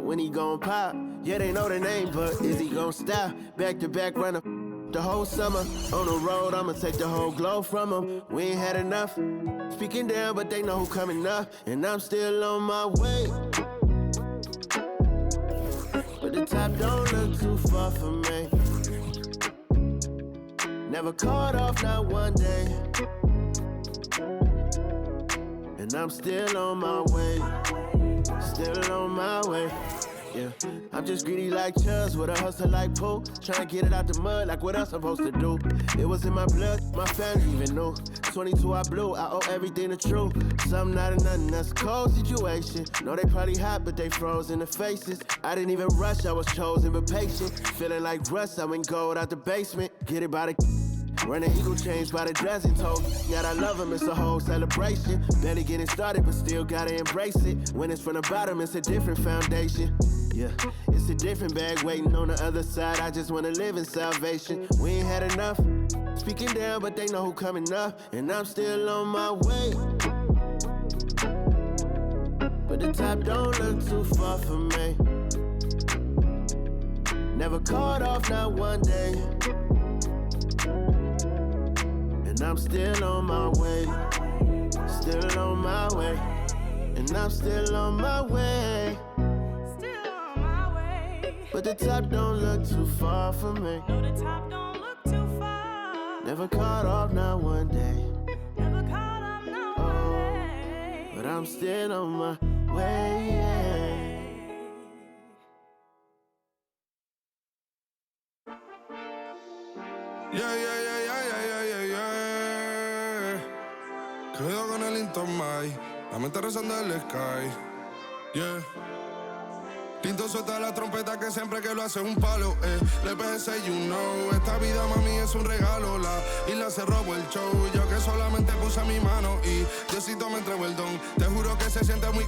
when he gon' pop. Yeah, they know the name, but is he gon' stop? Back to back runner the whole summer. On the road, I'ma take the whole glow from him. We ain't had enough. Speaking down, but they know who coming up. And I'm still on my way. But the top don't look too far for me. Never caught off, not one day. And I'm still on my way. Still on my way. Yeah, I'm just greedy like Chuz with a hustle like Pooh. Trying to get it out the mud like what else I'm supposed to do. It was in my blood, my family even knew. 22 I blew, I owe everything to true. Something not of nothing, that's a cold situation. Know they probably hot, but they froze in the faces. I didn't even rush, I was chosen but patient. Feeling like Russ, I went gold out the basement. Get it by the running eagle chains by the dozen toes. Yet I love him, it's a whole celebration. Barely getting started, but still gotta embrace it. When it's from the bottom, it's a different foundation. Yeah, it's a different bag waiting on the other side. I just wanna live in salvation. We ain't had enough. Speaking down, but they know who coming up. And I'm still on my way. But the top don't look too far for me. Never caught off, not one day. And I'm still on my way. Still on my way. And I'm still on my way. But the top don't look too far for me. No, the top don't look too far. Never caught off, not one day. Never caught off, not one day. But I'm still on my way. Quedo con el Intomai, la mente rezando el sky. Yeah. Tinto suelta la trompeta que siempre que lo hace es un palo, Le PS, you know, esta vida mami es un regalo. La isla se robó el show, yo que solamente puse mi mano y Diosito me entregó el don. Te juro que se siente muy...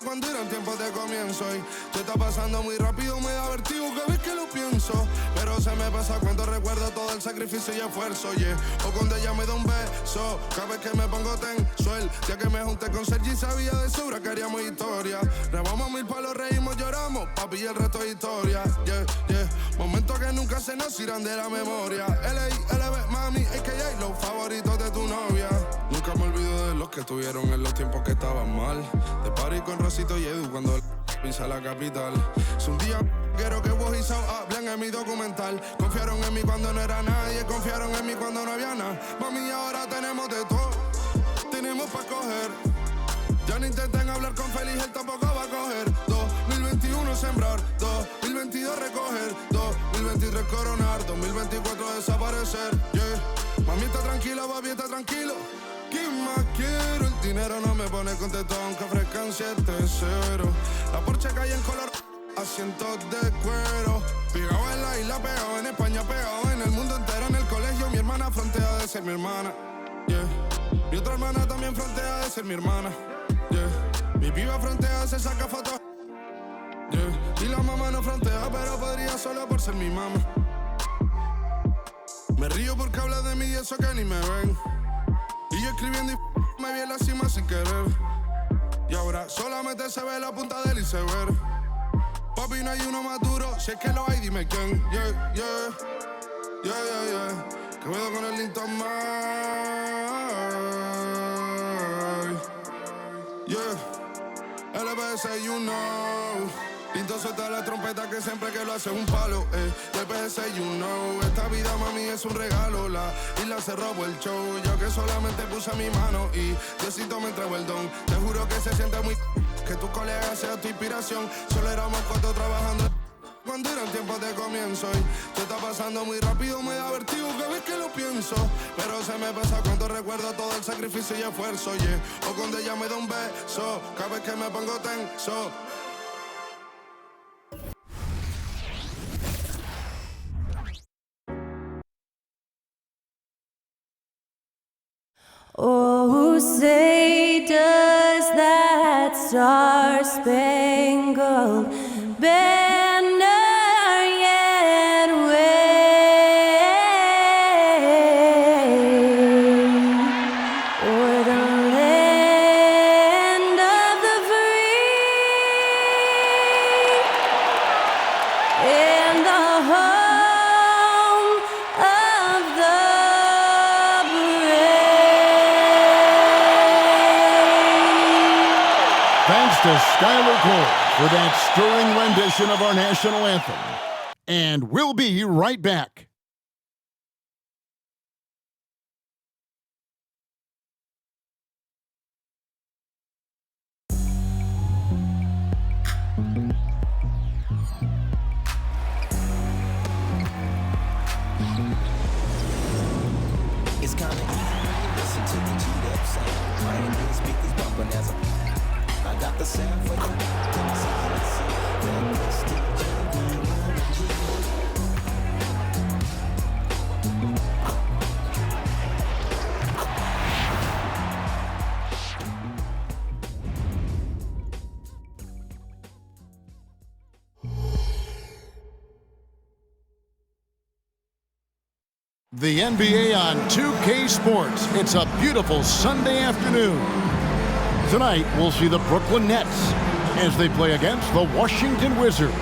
Cuando eran tiempos de comienzo y tú está pasando muy rápido, me da vertigo cada vez que lo pienso. Pero se me pasa cuando recuerdo todo el sacrificio y esfuerzo, yeah. O cuando ella me da un beso, cada vez que me pongo tenso. El día que me junté con Sergi sabía de sobra que haríamos historia. Grabamos 1000 palos, reímos, lloramos, papi, y el resto es historia, yeah, yeah. Momentos que nunca se nos irán de la memoria. L.A.L.B. mami, a.k.a. los favoritos de tu novia. Nunca me olvido de los que estuvieron en los tiempos que estaban mal. De party con Rosito y Edu cuando pisa la capital. Es un día quiero que vos y Sao hablen en mi documental. Confiaron en mí cuando no era nadie, confiaron en mí cuando no había nada. Mami, ahora tenemos de todo, tenemos pa' coger. Ya no intenten hablar con Feliz, él tampoco va a coger. 2021 sembrar, 2022 recoger, 2023 coronar, 2024 desaparecer, yeah. Mami está tranquila, papi está tranquilo. ¿Qué más quiero? El dinero no me pone contento aunque ofrezcan 7-0. La Porsche cae en color, asientos de cuero. Pegado en la isla, pegado en España, pegado en el mundo entero. En el colegio mi hermana frontea de ser mi hermana, yeah. Mi otra hermana también frontea de ser mi hermana, yeah. Mi piba frontea, se saca fotos, yeah. Y la mamá no frontea, pero podría solo por ser mi mamá. Me río porque habla de mí y eso que ni me ven. Y yo escribiendo y me vi en la cima sin querer. Y ahora solamente se ve la punta del iceberg. Papi, no hay uno más duro, si es que lo hay, dime quién. Yeah, yeah, yeah, yeah, yeah. Que veo con el Intomai. Yeah, LBS, you know. Tinto suelta la trompeta que siempre que lo hace es un palo, LBS, you know. Esta vida, mami, es un regalo. La isla se robó el show, yo que solamente puse mi mano y Diosito me entregó el don. Te juro que se siente muy... que tu colega sea tu inspiración. Solo éramos 4 trabajando cuando eran tiempos de comienzo y tú está pasando muy rápido, me da vertigo cada vez que lo pienso. Pero se me pasa cuando recuerdo todo el sacrificio y esfuerzo, yeah. O cuando ella me da un beso, cada vez que me pongo tenso. Oh, say does that star-spangled banner yet wave o'er the land Thanks to Skylar Cole for that stirring rendition of our national anthem. And we'll be right back. It's kinda easy, listen to the G-Dep sound. I ain't hear speakers bumping as I got the sound for you. The NBA on 2K Sports. It's a beautiful Sunday afternoon. Tonight, we'll see the Brooklyn Nets as they play against the Washington Wizards.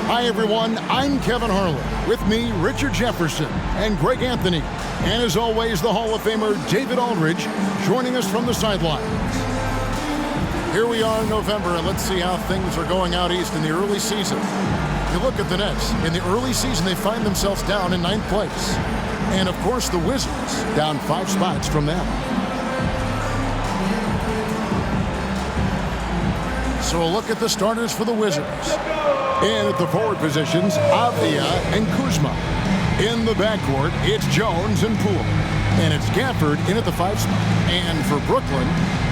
Hi, everyone. I'm Kevin Harlan. With me, Richard Jefferson and Greg Anthony. And as always, the Hall of Famer David Aldridge joining us from the sidelines. Here we are in November, and let's see how things are going out east in the early season. You look at the Nets. In the early season, they find themselves down in 9th place. And, of course, the Wizards down 5 spots from them. So a look at the starters for the Wizards. And at the forward positions, Avdija and Kuzma. In the backcourt, it's Jones and Poole. And it's Gafford in at the 5 spot. And for Brooklyn,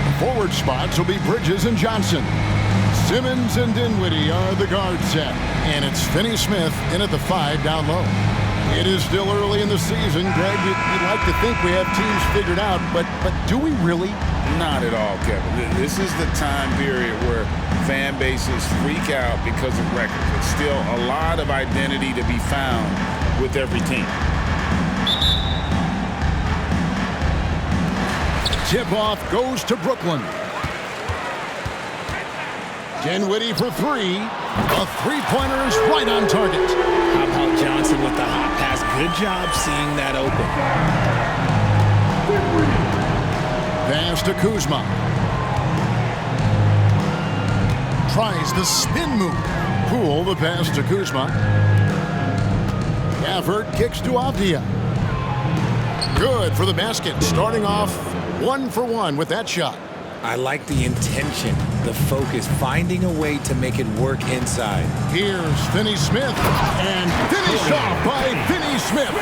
the forward spots will be Bridges and Johnson. Simmons and Dinwiddie are the guard set. And it's Finney-Smith in at the 5 down low. It is still early in the season, Greg. You'd like to think we have teams figured out, but do we really? Not at all, Kevin. This is the time period where fan bases freak out because of records. It's still a lot of identity to be found with every team. Tip-off goes to Brooklyn. Dinwiddie for 3. A three-pointer is right on target. How about Johnson with the hot pass? Good job seeing that open. Pass to Kuzma. Tries the spin move. Poole the pass to Kuzma. Gafford kicks to Avdija. Good for the basket. Starting off 1 for 1 with that shot. I like the intention, the focus, finding a way to make it work inside. Here's Finney-Smith, and finished off by Finney-Smith.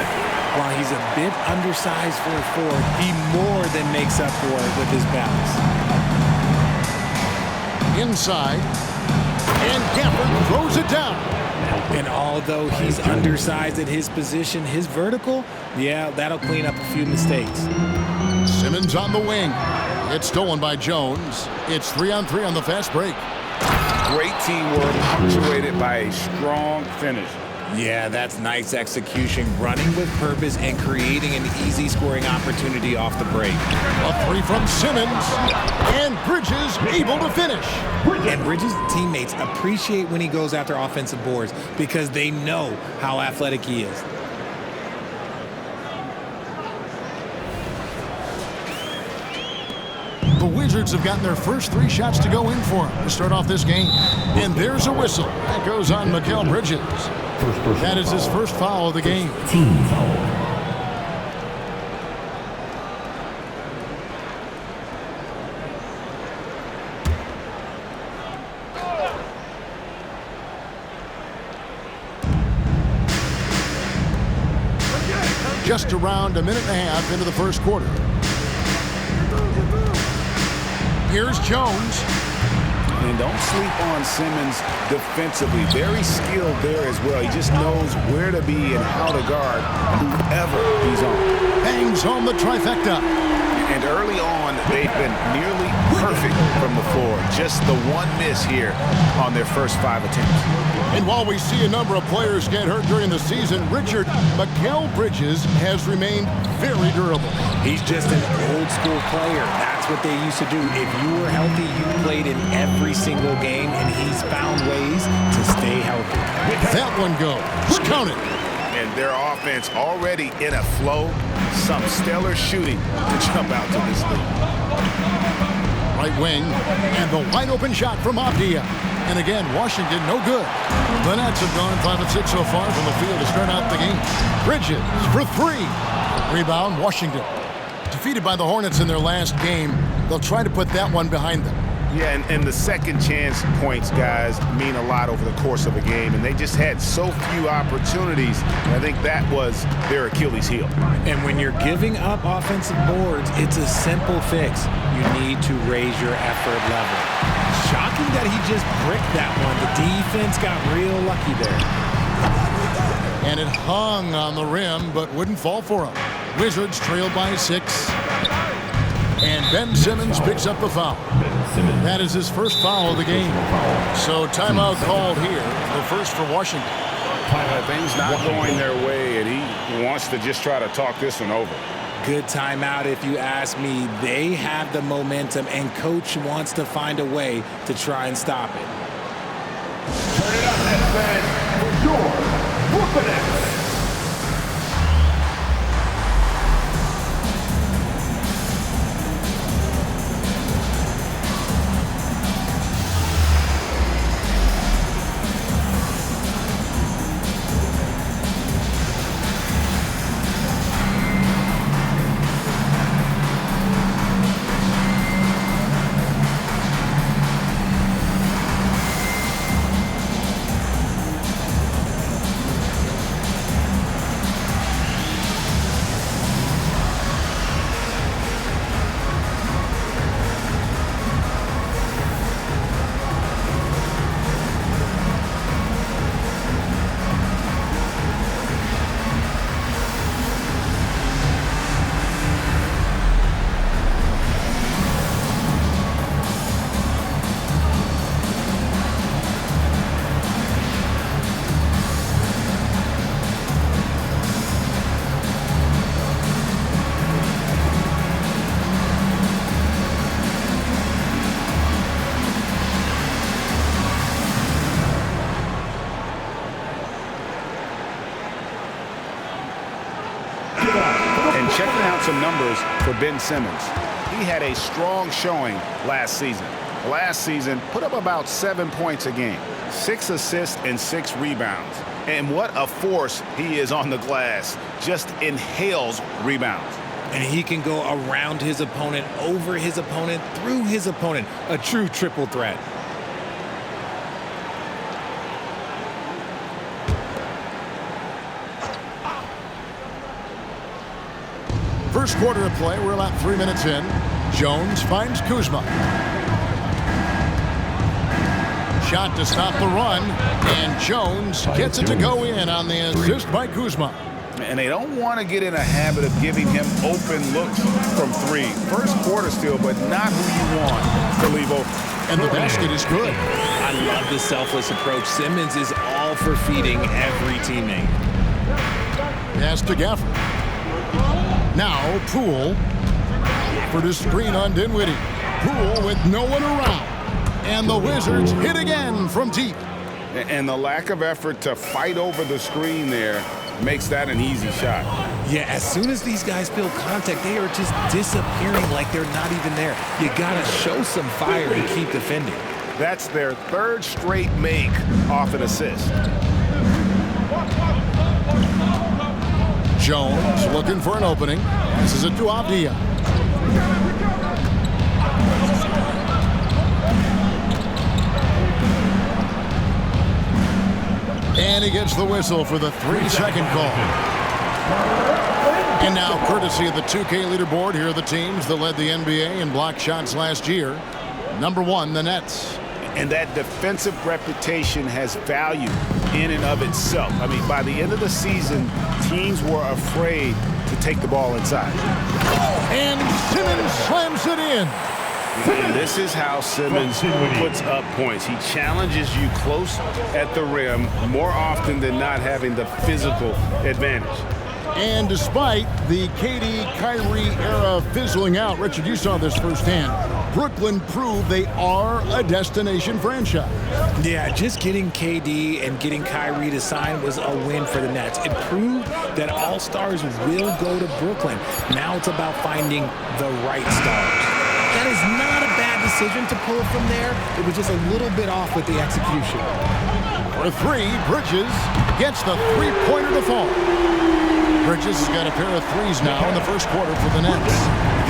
While he's a bit undersized for a forward, he more than makes up for it with his balance. Inside, and Gafford throws it down. And although he's undersized at his position, his vertical, yeah, that'll clean up a few mistakes. Simmons on the wing. It's stolen by Jones. It's 3-on-3 on the fast break. Great teamwork punctuated by a strong finish. Yeah, that's nice execution, running with purpose and creating an easy scoring opportunity off the break. A 3 from Simmons, and Bridges able to finish. And Bridges' teammates appreciate when he goes after offensive boards because they know how athletic he is. The Wizards have gotten their first 3 shots to go in for him to start off this game. And there's a whistle. That goes on Mikal Bridges. That is his first foul of the game. Team foul. Just around a minute and a half into the first quarter. Here's Jones. And don't sleep on Simmons defensively. Very skilled there as well. He just knows where to be and how to guard whoever he's on. Bangs home the trifecta. And early on, they've been nearly perfect from the floor. Just the one miss here on their first 5 attempts. And while we see a number of players get hurt during the season, Richard, Mikal Bridges has remained very durable. He's just an old school player. That's what they used to do. If you were healthy, you played in every single game, and he's found ways to stay healthy. That one goes. Count it. And their offense already in a flow. Some stellar shooting to jump out to this lead. right wing, and the wide open shot from Avdija. And again, Washington no good. The Nets have gone 5 of 6 so far from the field to start out the game. Bridges for 3. Rebound, Washington. Defeated by the Hornets in their last game, they'll try to put that one behind them. Yeah, and the second chance points, guys, mean a lot over the course of a game, and they just had so few opportunities. I think that was their Achilles heel. And when you're giving up offensive boards, it's a simple fix. You need to raise your effort level. Shocking that he just bricked that one. The defense got real lucky there. And it hung on the rim, but wouldn't fall for him. Wizards trail by 6. And Ben Simmons picks up the foul. That is his first foul of the game. So timeout called here, the first for Washington. Things not going their way, and he wants to just try to talk this one over. Good timeout if you ask me. They have the momentum, and Coach wants to find a way to try and stop it. Turn it up, Nets fans, for your Brooklyn Nets. And checking out some numbers for Ben Simmons. He had a strong showing last season. Last season, put up about 7 points a game, 6 assists and 6 rebounds. And what a force he is on the glass. Just inhales rebounds. And he can go around his opponent, over his opponent, through his opponent. A true triple threat. First quarter of play, we're about 3 minutes in. Jones finds Kuzma. Shot to stop the run, and Jones gets it to go in on the assist by Kuzma. And they don't want to get in a habit of giving him open looks from 3. First quarter still, but not who you want to leave open. And the basket is good. I love the selfless approach. Simmons is all for feeding every teammate. Pass to Gafford. Now Poole for the screen on Dinwiddie. Poole with no one around. And the Wizards hit again from deep. And the lack of effort to fight over the screen there makes that an easy shot. Yeah, as soon as these guys feel contact, they are just disappearing like they're not even there. You gotta show some fire and keep defending. That's their 3rd straight make off an assist. Jones looking for an opening. This is it to Avdija. And he gets the whistle for the 3-second call. And now, courtesy of the 2K leaderboard, here are the teams that led the NBA in block shots last year. Number 1, the Nets. And that defensive reputation has value in and of itself. I mean, by the end of the season, teams were afraid to take the ball inside. And Simmons slams it in. And this is how Simmons puts up points. He challenges you close at the rim more often than not having the physical advantage. And despite the KD-Kyrie era fizzling out, Richard, you saw this firsthand. Brooklyn proved they are a destination franchise. Yeah, just getting KD and getting Kyrie to sign was a win for the Nets. It proved that all stars will go to Brooklyn. Now it's about finding the right stars. That is not a bad decision to pull from there. It was just a little bit off with the execution. For three, Bridges gets the three-pointer to fall. Bridges has got a pair of threes now in the first quarter for the Nets.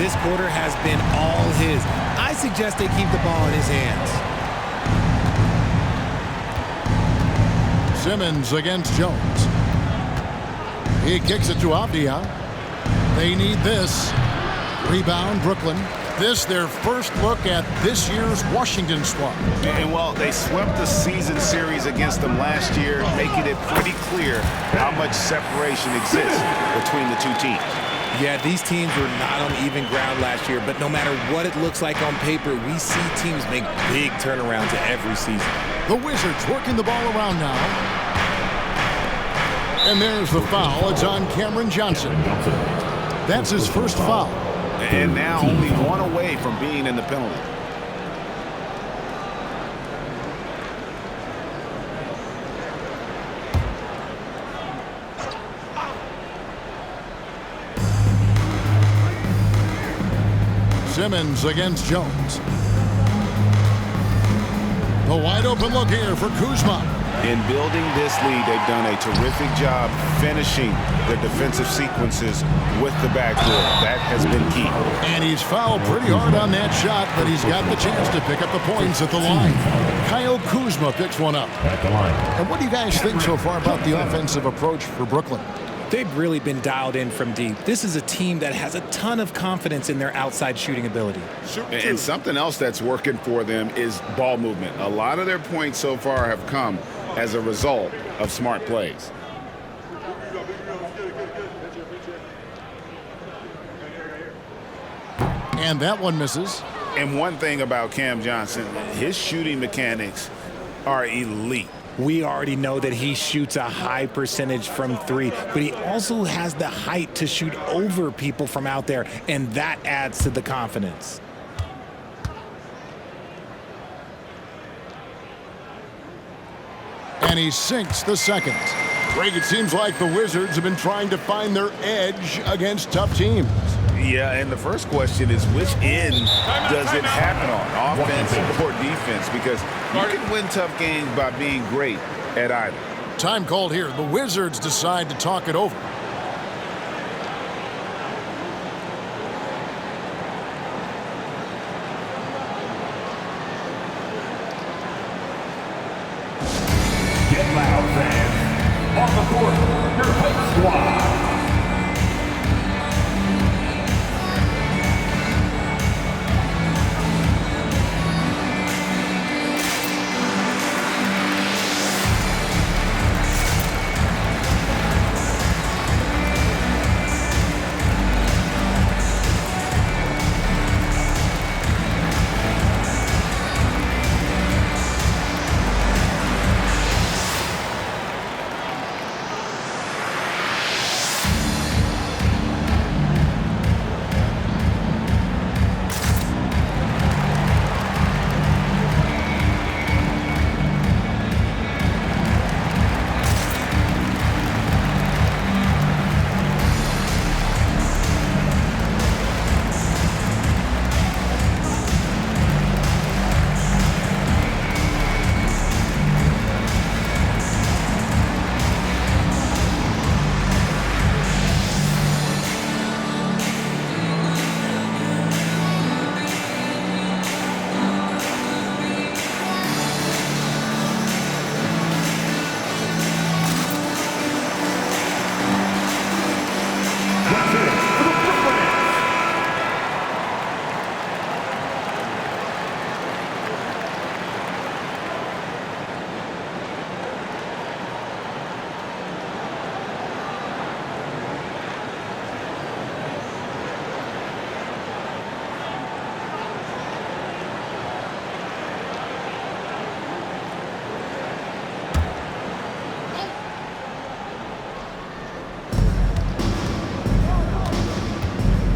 This quarter has been all his. I suggest they keep the ball in his hands. Simmons against Jones. He kicks it to Avdija. They need this. Rebound, Brooklyn. This their first look at this year's Washington squad. And well, they swept the season series against them last year, making it pretty clear how much separation exists between the two teams. Yeah, these teams were not on even ground last year, but no matter what it looks like on paper, we see teams make big turnarounds every season. The Wizards working the ball around now. And there's the foul. It's on Cameron Johnson. That's his first foul. And now only one away from being in the penalty. Simmons against Jones. The wide open look here for Kuzma. In building this lead, they've done a terrific job finishing their defensive sequences with the backdoor. That has been key. And he's fouled pretty hard on that shot, but he's got the chance to pick up the points at the line. Kyle Kuzma picks one up. At the line. And what do you guys think so far about the offensive approach for Brooklyn? They've really been dialed in from deep. This is a team that has a ton of confidence in their outside shooting ability. And something else that's working for them is ball movement. A lot of their points so far have come as a result of smart plays. And that one misses. And one thing about Cam Johnson, his shooting mechanics are elite. We already know that he shoots a high percentage from three, but he also has the height to shoot over people from out there, and that adds to the confidence. And he sinks the second. Greg, it seems like the Wizards have been trying to find their edge against tough teams. Yeah, and the first question is, which end does it happen on, offense or defense? Because you can win tough games by being great at either. Time called here. The Wizards decide to talk it over. Get loud, fans. On the court, your host squad.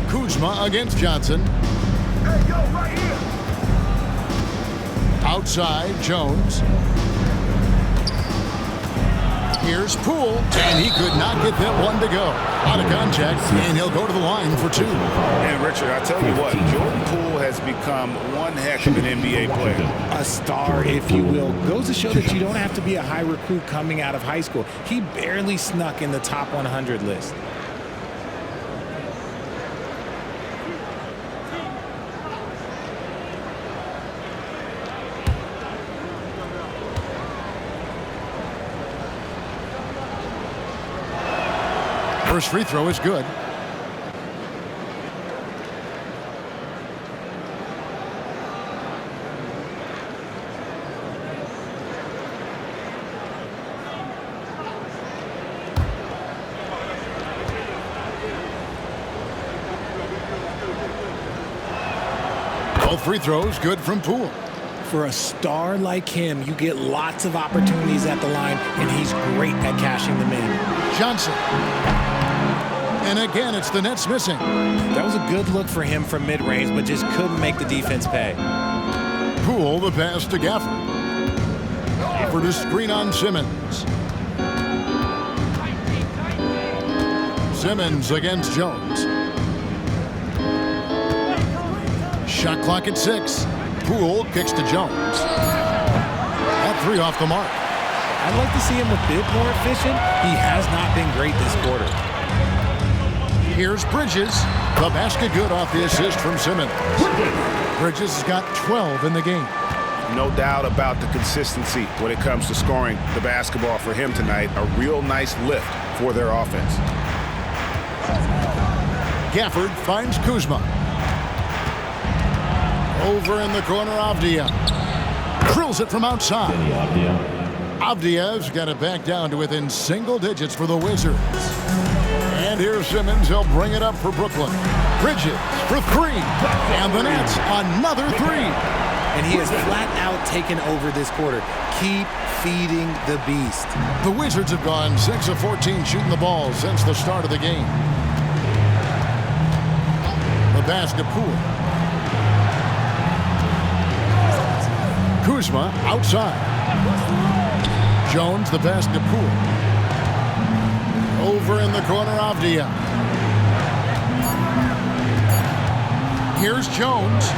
Kuzma against Johnson. Hey, yo, right here. Outside, Jones. Here's Poole, and he could not get that one to go. Out of contact, and he'll go to the line for 2. And Richard, I tell you what, Jordan Poole has become one heck of an NBA player. A star, if you will. Goes to show that you don't have to be a high recruit coming out of high school. He barely snuck in the top 100 list. First free throw is good. Both free throws good from Poole. For a star like him, you get lots of opportunities at the line, and he's great at cashing them in. Johnson. And again, it's the Nets missing. That was a good look for him from mid-range, but just couldn't make the defense pay. Poole, the pass to Gafford. For the screen on Simmons. Simmons against Jones. Shot clock at 6. Poole kicks to Jones. That 3 off the mark. I'd like to see him a bit more efficient. He has not been great this quarter. Here's Bridges. The basket good off the assist from Simmons. Bridges has got 12 in the game. No doubt about the consistency when it comes to scoring the basketball for him tonight. A real nice lift for their offense. Gafford finds Kuzma. Over in the corner, Avdija. Drills it from outside. Avdija's got it back down to within single digits for the Wizards. And here's Simmons. He'll bring it up for Brooklyn. Bridges for 3. And the Nets, another 3. And he has flat out taken over this quarter. Keep feeding the beast. The Wizards have gone 6 of 14 shooting the ball since the start of the game. The basket, Poole. Kuzma outside. Jones, the pass to Poole. Over in the corner, Avdija. Here's Jones.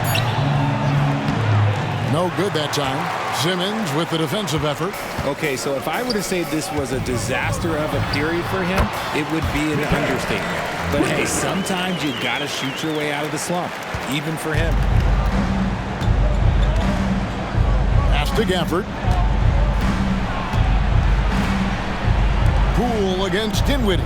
No good that time. Simmons with the defensive effort. Okay, so if I were to say this was a disaster of a period for him, it would be an understatement. But hey, sometimes you got to shoot your way out of the slump, even for him. Pass to Gafford. Poole against Dinwiddie.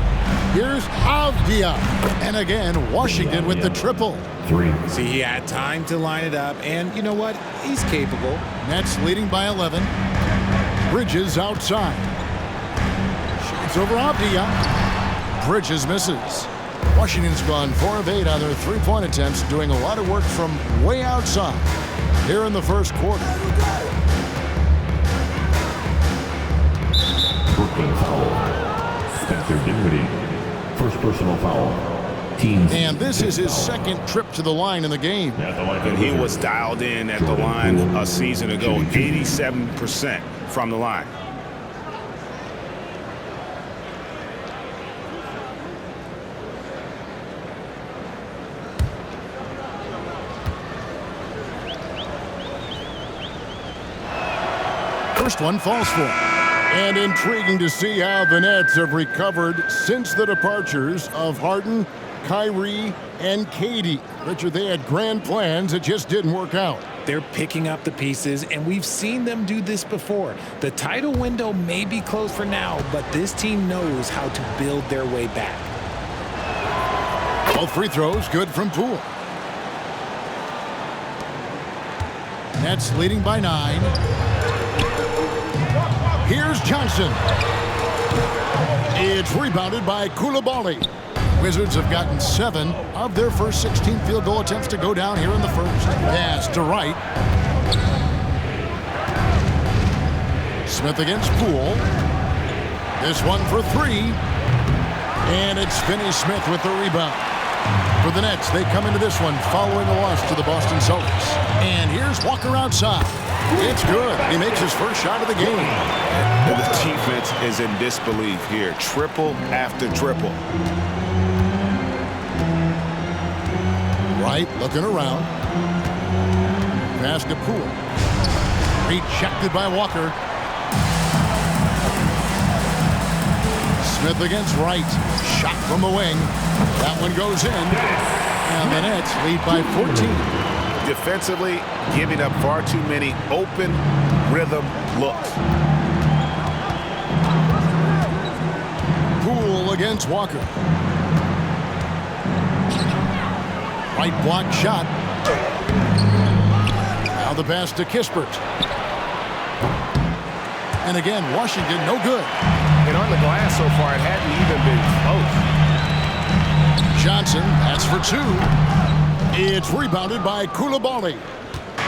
Here's Avdija. And again, Washington with the triple. 3. See, he had time to line it up, and you know what? He's capable. Nets leading by 11. Bridges outside. Shoots over Avdija. Bridges misses. Washington's gone 4 of 8 on their three-point attempts, doing a lot of work from way outside here in the first quarter. Brooklyn foul. Spencer Dinwiddie. First personal foul. Teams. And this is his second trip to the line in the game. And he was dialed in at the line a season ago, 87% from the line. First one falls for him. And intriguing to see how the Nets have recovered since the departures of Harden, Kyrie, and KD. Richard, they had grand plans. It just didn't work out. They're picking up the pieces, and we've seen them do this before. The title window may be closed for now, but this team knows how to build their way back. Both free throws good from Poole. Nets leading by 9. Here's Johnson. It's rebounded by Coulibaly. Wizards have gotten 7 of their first 16 field goal attempts to go down here in the first. Pass to Wright. Smith against Poole. This one for 3. And it's Finney-Smith with the rebound. For the Nets, they come into this one following a loss to the Boston Celtics. And here's Walker outside. It's good. He makes his first shot of the game. The defense is in disbelief here. Triple after triple. Wright looking around. Pass to Poole. Rejected by Walker. Smith against Wright. Shot from the wing. That one goes in. And the Nets lead by 14. Defensively, giving up far too many open rhythm looks. Poole against Walker. Right block shot. Now the pass to Kispert. And again, Washington no good. And on the glass so far, it hadn't even been close. Johnson, that's for two. It's rebounded by Coulibaly.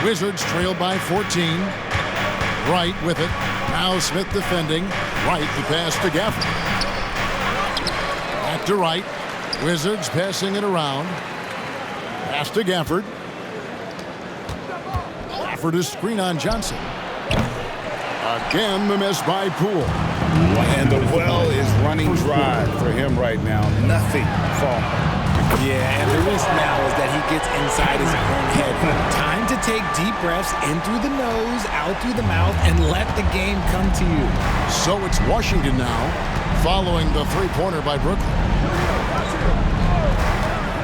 Wizards trail by 14. Wright with it. Now Smith defending. Wright the pass to Gafford. Back to Wright. Wizards passing it around. Pass to Gafford. Gafford is screen on Johnson. Again the miss by Poole. And the well is running dry for him right now. Nothing falling. Yeah, and the risk now is that he gets inside his own head. Time to take deep breaths in through the nose, out through the mouth, and let the game come to you. So it's Washington now, following the three-pointer by Brooklyn.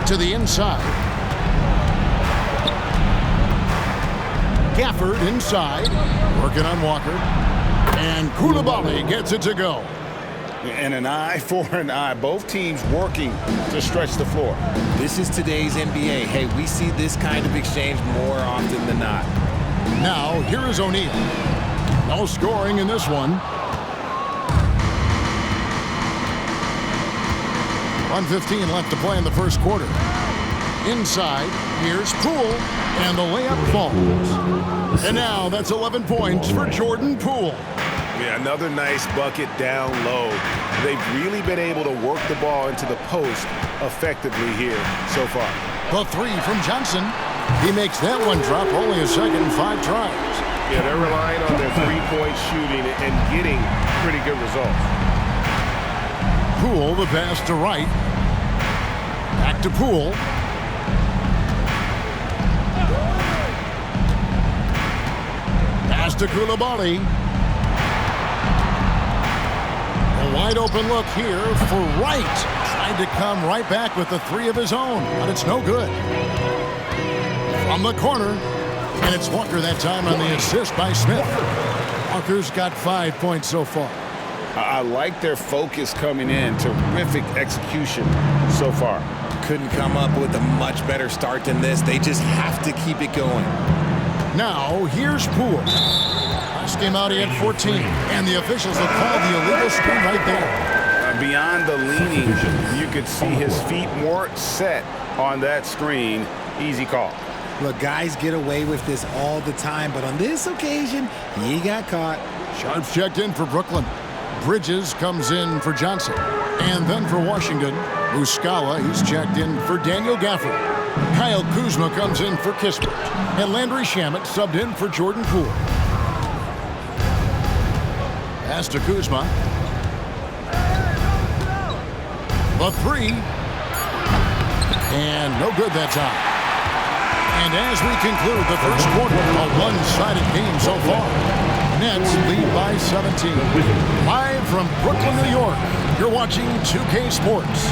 To the inside. Gafford inside, working on Walker. And Coulibaly gets it to go. And an eye for an eye. Both teams working to stretch the floor. This is today's NBA. Hey, we see this kind of exchange more often than not. Now, here is O'Neal. No scoring in this one. 1:15 left to play in the first quarter. Inside, here's Poole, and the layup falls. And now that's 11 points for Jordan Poole. Yeah, another nice bucket down low. They've really been able to work the ball into the post effectively here so far. The three from Johnson. He makes that one drop, only a second, 5 tries. Yeah, they're relying on their three-point shooting and getting pretty good results. Poole, the pass to Wright. Back to Poole. Pass to Coulibaly. Wide open look here for Wright. Tried to come right back with the three of his own, but it's no good. From the corner, and it's Walker that time on the assist by Smith. Walker's got 5 points so far. I like their focus coming in. Terrific execution so far. Couldn't come up with a much better start than this. They just have to keep it going. Now, here's Poole. Last game out, he had 14, and the officials have called the illegal screen right there. Beyond the leaning, you could see his feet weren't set on that screen. Easy call. Look, guys get away with this all the time, but on this occasion, he got caught. Sharps checked in for Brooklyn. Bridges comes in for Johnson. And then for Washington, Muscala, he's checked in for Daniel Gafford. Kyle Kuzma comes in for Kispert. And Landry Shamet subbed in for Jordan Poole. Pass to Kuzma. The three. And no good that time. And as we conclude the first quarter, a one-sided game so far. Nets lead by 17. Live from Brooklyn, New York, you're watching 2K Sports.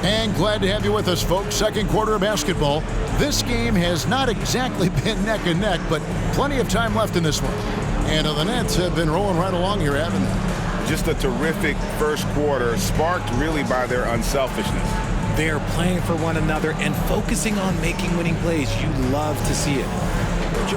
And glad to have you with us, folks. Second quarter of basketball. This game has not exactly been neck and neck, but plenty of time left in this one. And the Nets have been rolling right along here, haven't they? Just a terrific first quarter, sparked really by their unselfishness. They are playing for one another and focusing on making winning plays. You love to see it.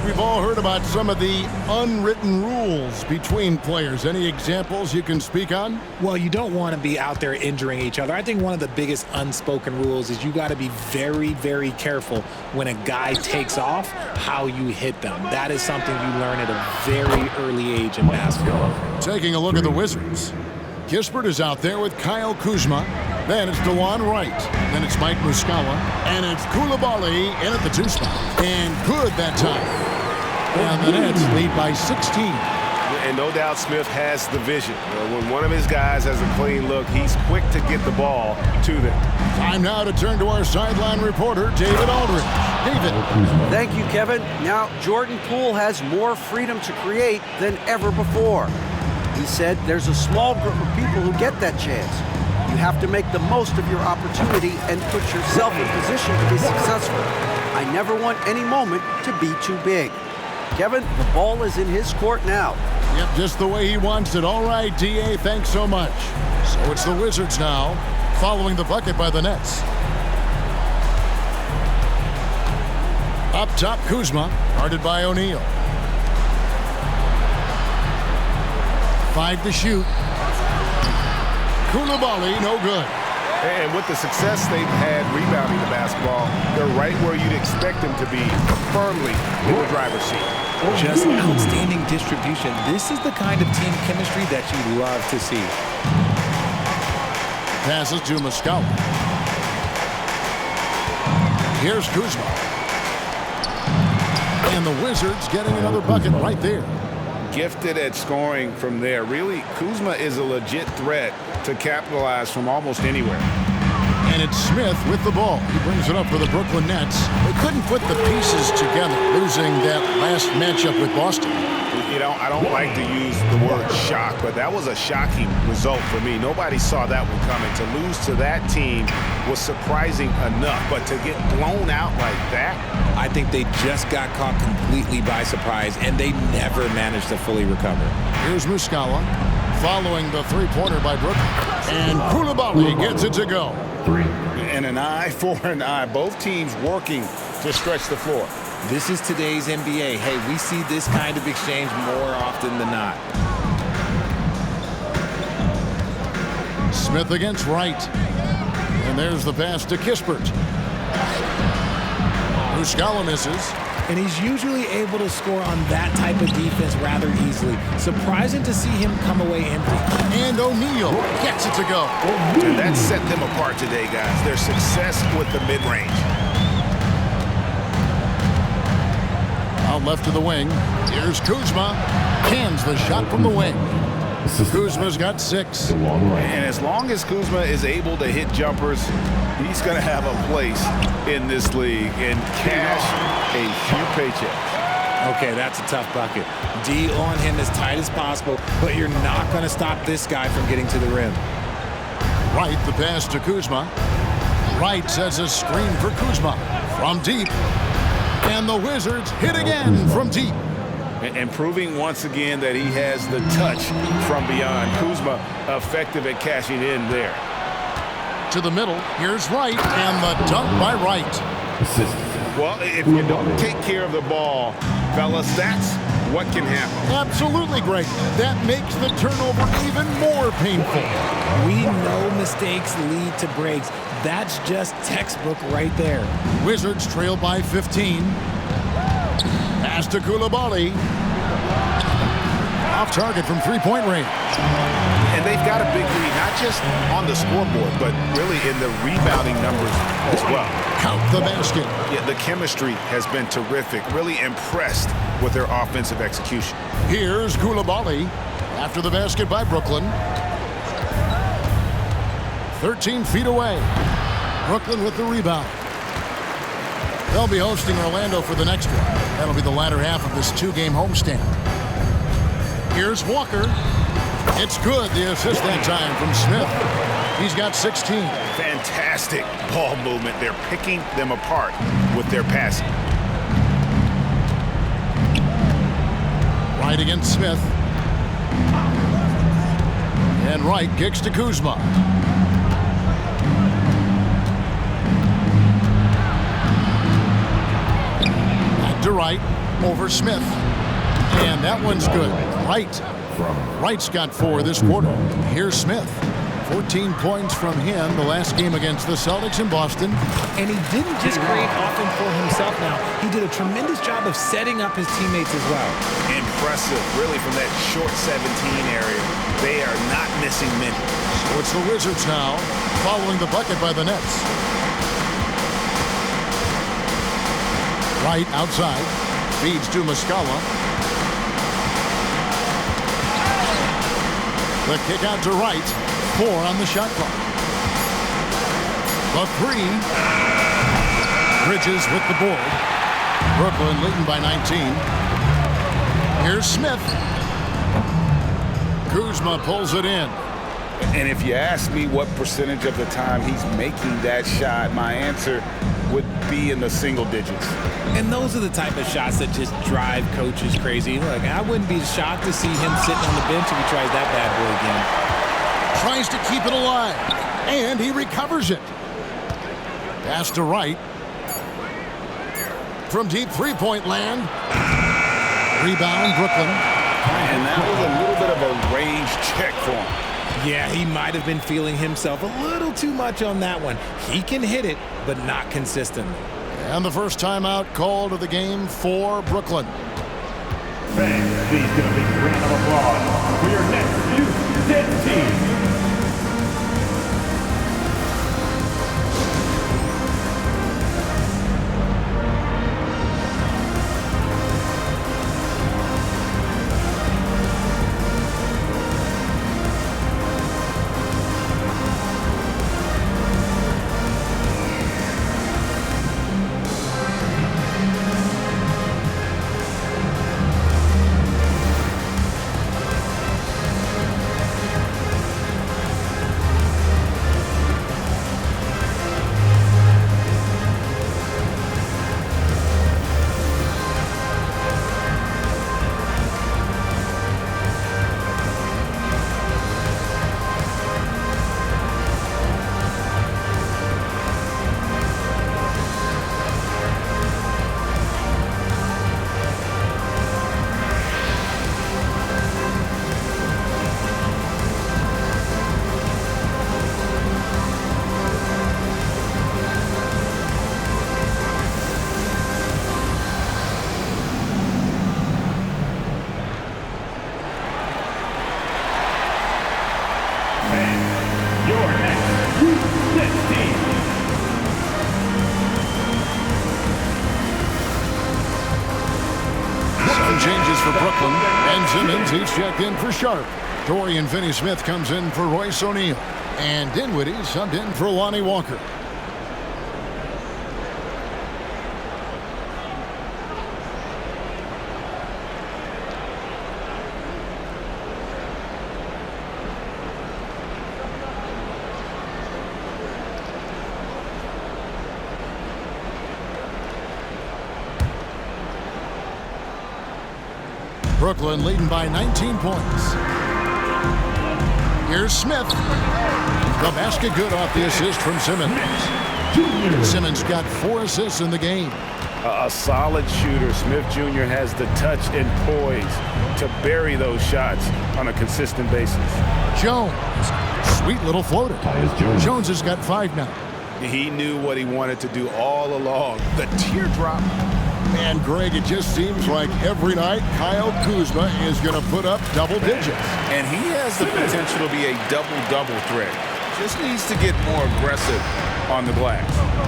We've all heard about some of the unwritten rules between players. Any examples you can speak on? Well, you don't want to be out there injuring each other. I think one of the biggest unspoken rules is you got to be very, very careful when a guy takes off, how you hit them. That is something you learn at a very early age in basketball. Taking a look at the Wizards. Kispert is out there with Kyle Kuzma. Then it's DeJuan Wright. Then it's Mike Muscala. And it's Coulibaly in at the 2 spot. And good that time. And the Nets lead by 16. And no doubt Smith has the vision. When one of his guys has a clean look, he's quick to get the ball to them. Time now to turn to our sideline reporter, David Aldridge. David. Thank you, Kevin. Now, Jordan Poole has more freedom to create than ever before. He said there's a small group of people who get that chance. You have to make the most of your opportunity and put yourself in position to be successful. I never want any moment to be too big. Kevin, the ball is in his court now. Yep, just the way he wants it. All right, D.A., thanks so much. So it's the Wizards now, following the bucket by the Nets. Up top, Kuzma, guarded by O'Neal. 5 to shoot. Coulibaly, no good. And with the success they've had rebounding the basketball, they're right where you'd expect them to be, firmly in the driver's seat. Just outstanding distribution. This is the kind of team chemistry that you love to see. Passes to Muscala. Here's Kuzma. And the Wizards getting another bucket right there. Gifted at scoring from there. Really, Kuzma is a legit threat to capitalize from almost anywhere. And it's Smith with the ball. He brings it up for the Brooklyn Nets. They couldn't put the pieces together, losing that last matchup with Boston. You know, I don't like to use the word shock, but that was a shocking result for me. Nobody saw that one coming. To lose to that team was surprising enough, but to get blown out like that? I think they just got caught completely by surprise, and they never managed to fully recover. Here's Muscala, following the three-pointer by Brooklyn. And Coulibaly gets it to go. And an eye for an eye. Both teams working to stretch the floor. This is today's NBA. Hey, we see this kind of exchange more often than not. Smith against Wright. And there's the pass to Kispert. Muscala misses. And he's usually able to score on that type of defense rather easily. Surprising to see him come away empty. And O'Neal gets it to go. And that set them apart today, guys. Their success with the mid-range. Out left to the wing. Here's Kuzma. Cans the shot from the wing. Kuzma's got 6. And as long as Kuzma is able to hit jumpers, he's going to have a place in this league and cash a few paychecks. Okay, that's a tough bucket. D on him as tight as possible, but you're not going to stop this guy from getting to the rim. Wright, the pass to Kuzma. Wright sets a screen for Kuzma from deep. And the Wizards hit again from deep. And proving once again that he has the touch from beyond. Kuzma effective at cashing in there. To the middle, here's Wright, and the dunk by Wright. Well, if you don't take care of the ball, fellas, that's what can happen. Absolutely great. That makes the turnover even more painful. We know mistakes lead to breaks. That's just textbook right there. Wizards trail by 15. Pass to Coulibaly. Off target from three-point range. And they've got a big lead, not just on the scoreboard, but really in the rebounding numbers as well. Count the basket. Yeah, the chemistry has been terrific. Really impressed with their offensive execution. Here's Coulibaly after the basket by Brooklyn. 13 feet away. Brooklyn with the rebound. They'll be hosting Orlando for the next one. That'll be the latter half of this 2-game homestand. Here's Walker. It's good, the assist that time from Smith. He's got 16. Fantastic ball movement. They're picking them apart with their passing. Right against Smith. And Wright kicks to Kuzma. Back to Wright. Over Smith. And that one's good. Wright's got 4 this quarter. Here's Smith. 14 points from him the last game against the Celtics in Boston. And he didn't just create offense for himself now. He did a tremendous job of setting up his teammates as well. Impressive, really, from that short 17 area. They are not missing many. So it's the Wizards now, following the bucket by the Nets. Wright outside, feeds to Muscala. The kick out to Wright. 4 on the shot clock. The 3. Bridges with the board. Brooklyn leading by 19. Here's Smith. Kuzma pulls it in. And if you ask me what percentage of the time he's making that shot, my answer would be in the single digits. And those are the type of shots that just drive coaches crazy. Look, I wouldn't be shocked to see him sitting on the bench if he tries that bad boy again. Tries to keep it alive, and he recovers it. Pass to Wright. From deep three-point land. Rebound, Brooklyn. And that was a little bit of a range check for him. Yeah, he might have been feeling himself a little too much on that one. He can hit it, but not consistently. And the first timeout called of the game for Brooklyn. Fans, please give a big round of applause for your next U10 team. For Brooklyn, Ben Simmons, he's checked in for Sharp. Dorian Finney-Smith comes in for Royce O'Neal. And Dinwiddie subbed in for Lonnie Walker. Brooklyn leading by 19 points. Here's Smith. The basket good off the assist from Simmons. Simmons got 4 assists in the game. A solid shooter. Smith Jr. has the touch and poise to bury those shots on a consistent basis. Jones. Sweet little floater. Jones has got 5 now. He knew what he wanted to do all along. The teardrop. And Greg, it just seems like every night Kyle Kuzma is going to put up double digits. And he has the potential to be a double-double threat. Just needs to get more aggressive on the glass.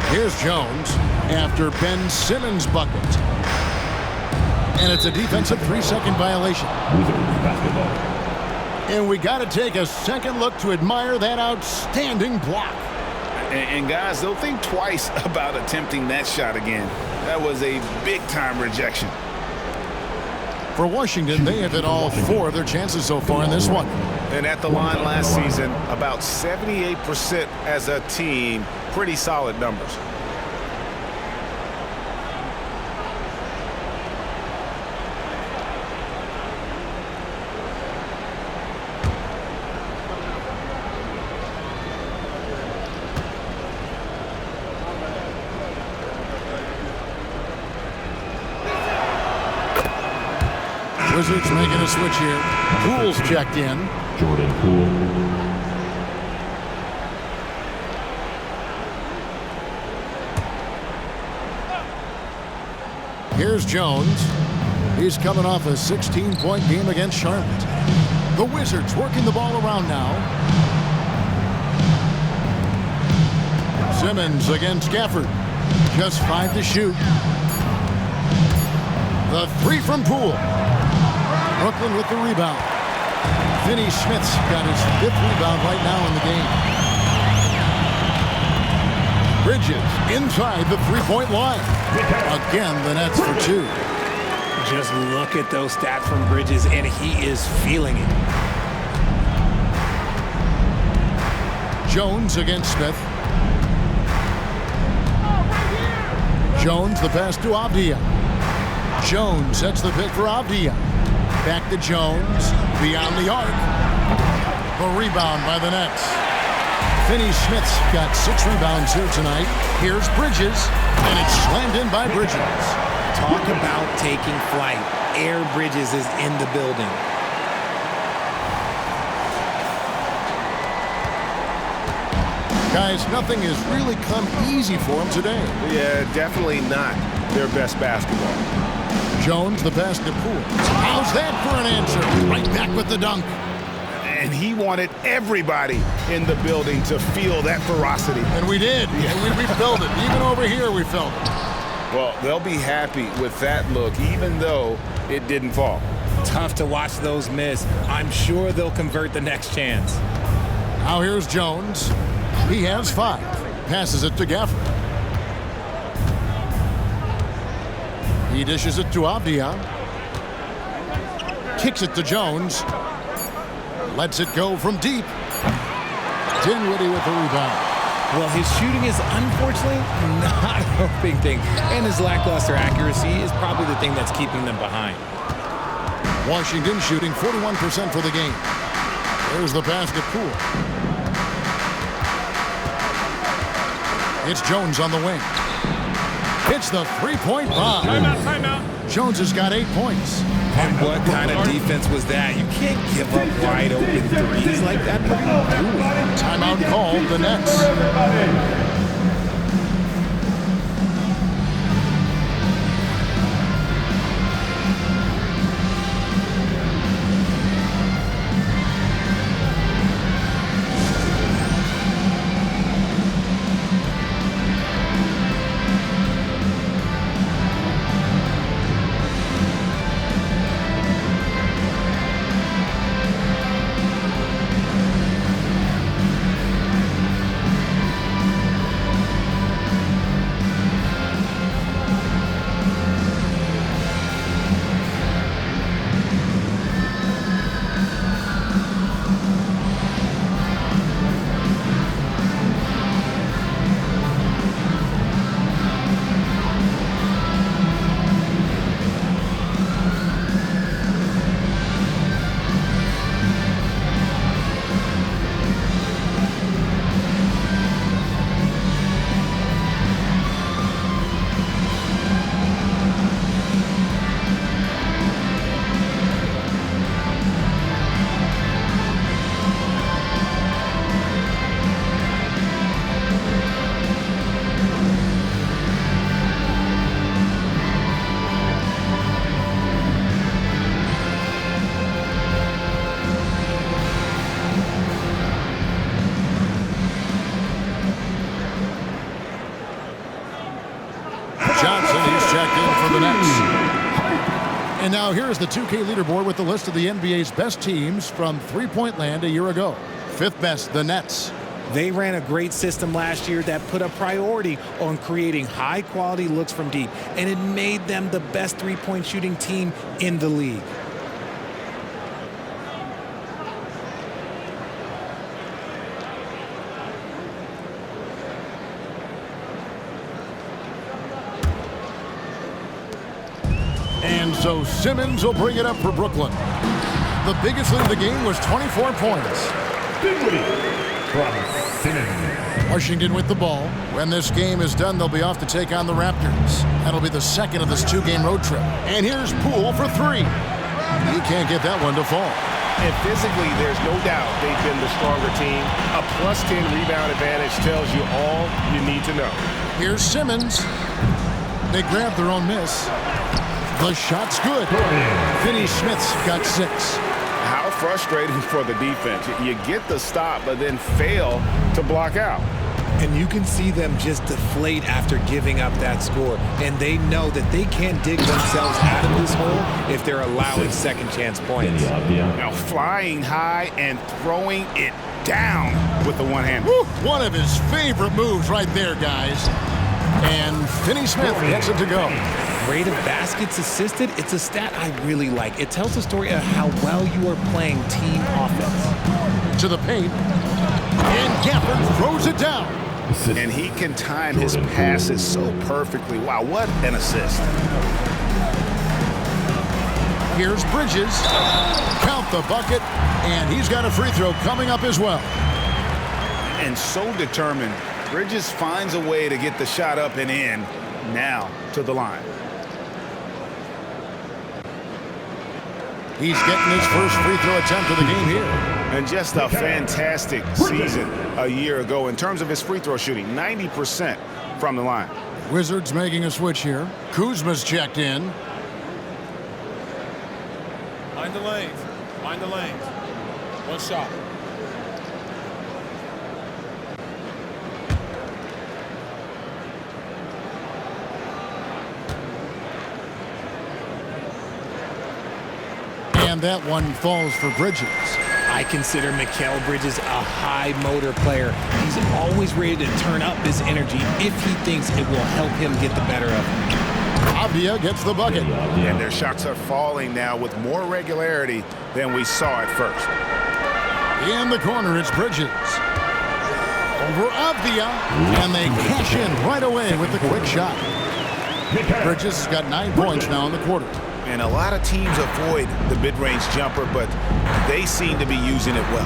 Here's Jones after Ben Simmons' bucket. And it's a defensive 3-second violation. And we got to take a second look to admire that outstanding block. And guys, they'll think twice about attempting that shot again. That was a big-time rejection. For Washington, they have hit all 4 of their chances so far in this one. And at the line last season, about 78% as a team. Pretty solid numbers. Wizards making a switch here. Poole's checked in. Jordan Poole. Here's Jones. He's coming off a 16-point game against Charlotte. The Wizards working the ball around now. Simmons against Gafford. Just 5 to shoot. The 3 from Poole. Brooklyn with the rebound. Finney Smith's got his 5th rebound right now in the game. Bridges inside the 3-point line. Again, the Nets for 2. Just look at those stats from Bridges, and he is feeling it. Jones against Smith. Jones, the pass to Avdija. Jones sets the pick for Avdija. Back to Jones, beyond the arc. The rebound by the Nets. Finney Smith's got 6 rebounds here tonight. Here's Bridges, and it's slammed in by Bridges. Talk about taking flight. Air Bridges is in the building. Guys, nothing has really come easy for him today. Yeah, definitely not their best basketball. Jones, the pass to Poole. How's that for an answer? Right back with the dunk. And he wanted everybody in the building to feel that ferocity. And we did. Yeah. We felt it. Even over here, we felt it. Well, they'll be happy with that look, even though it didn't fall. Tough to watch those miss. I'm sure they'll convert the next chance. Now here's Jones. He has 5. Passes it to Gafford. He dishes it to Avdija. Kicks it to Jones. Lets it go from deep. Dinwiddie with the rebound. Well, his shooting is unfortunately not a big thing. And his lackluster accuracy is probably the thing that's keeping them behind. Washington shooting 41% for the game. There's the pass to Poole. It's Jones on the wing. It's the 3-point bomb. Timeout. Jones has got 8 points. And what kind of defense was that? You can't give up wide open threes like that. What are you doing? Timeout called the Nets. And now here's the 2K leaderboard with the list of the NBA's best teams from three-point land a year ago. 5th best, the Nets. They ran a great system last year that put a priority on creating high-quality looks from deep, and it made them the best three-point shooting team in the league. And so Simmons will bring it up for Brooklyn. The biggest lead of the game was 24 points. From Simmons. Washington with the ball. When this game is done, they'll be off to take on the Raptors. That'll be the second of this 2-game road trip. And here's Poole for 3. He can't get that one to fall. And physically, there's no doubt they've been the stronger team. A +10 rebound advantage tells you all you need to know. Here's Simmons. They grab their own miss. The shot's good. Finney Smith's got 6. How frustrating for the defense. You get the stop, but then fail to block out. And you can see them just deflate after giving up that score. And they know that they can't dig themselves out of this hole if they're allowing second chance points. Now flying high and throwing it down with the one hand. Woo, one of his favorite moves right there, guys. And Finney Smith gets it to go. Rate of baskets assisted, it's a stat I really like. It tells the story of how well you are playing team offense. To the paint. And Gafford throws it down. And he can time his passes so perfectly. Wow, what an assist. Here's Bridges. Count the bucket. And he's got a free throw coming up as well. And so determined. Bridges finds a way to get the shot up and in. Now to the line. He's getting his first free throw attempt of the game here. And just a fantastic season a year ago in terms of his free throw shooting. 90% from the line. Wizards making a switch here. Kuzma's checked in. Mind the lanes. Mind the lanes. One shot. And that one falls for Bridges. I consider Mikal Bridges a high motor player. He's always ready to turn up his energy if he thinks it will help him get the better of him. Avdija gets the bucket. And their shots are falling now with more regularity than we saw at first. In the corner, it's Bridges. Over Avdija. And they cash in right away with the quick shot. Bridges has got 9 points now in the quarter. And a lot of teams avoid the mid-range jumper, but they seem to be using it well.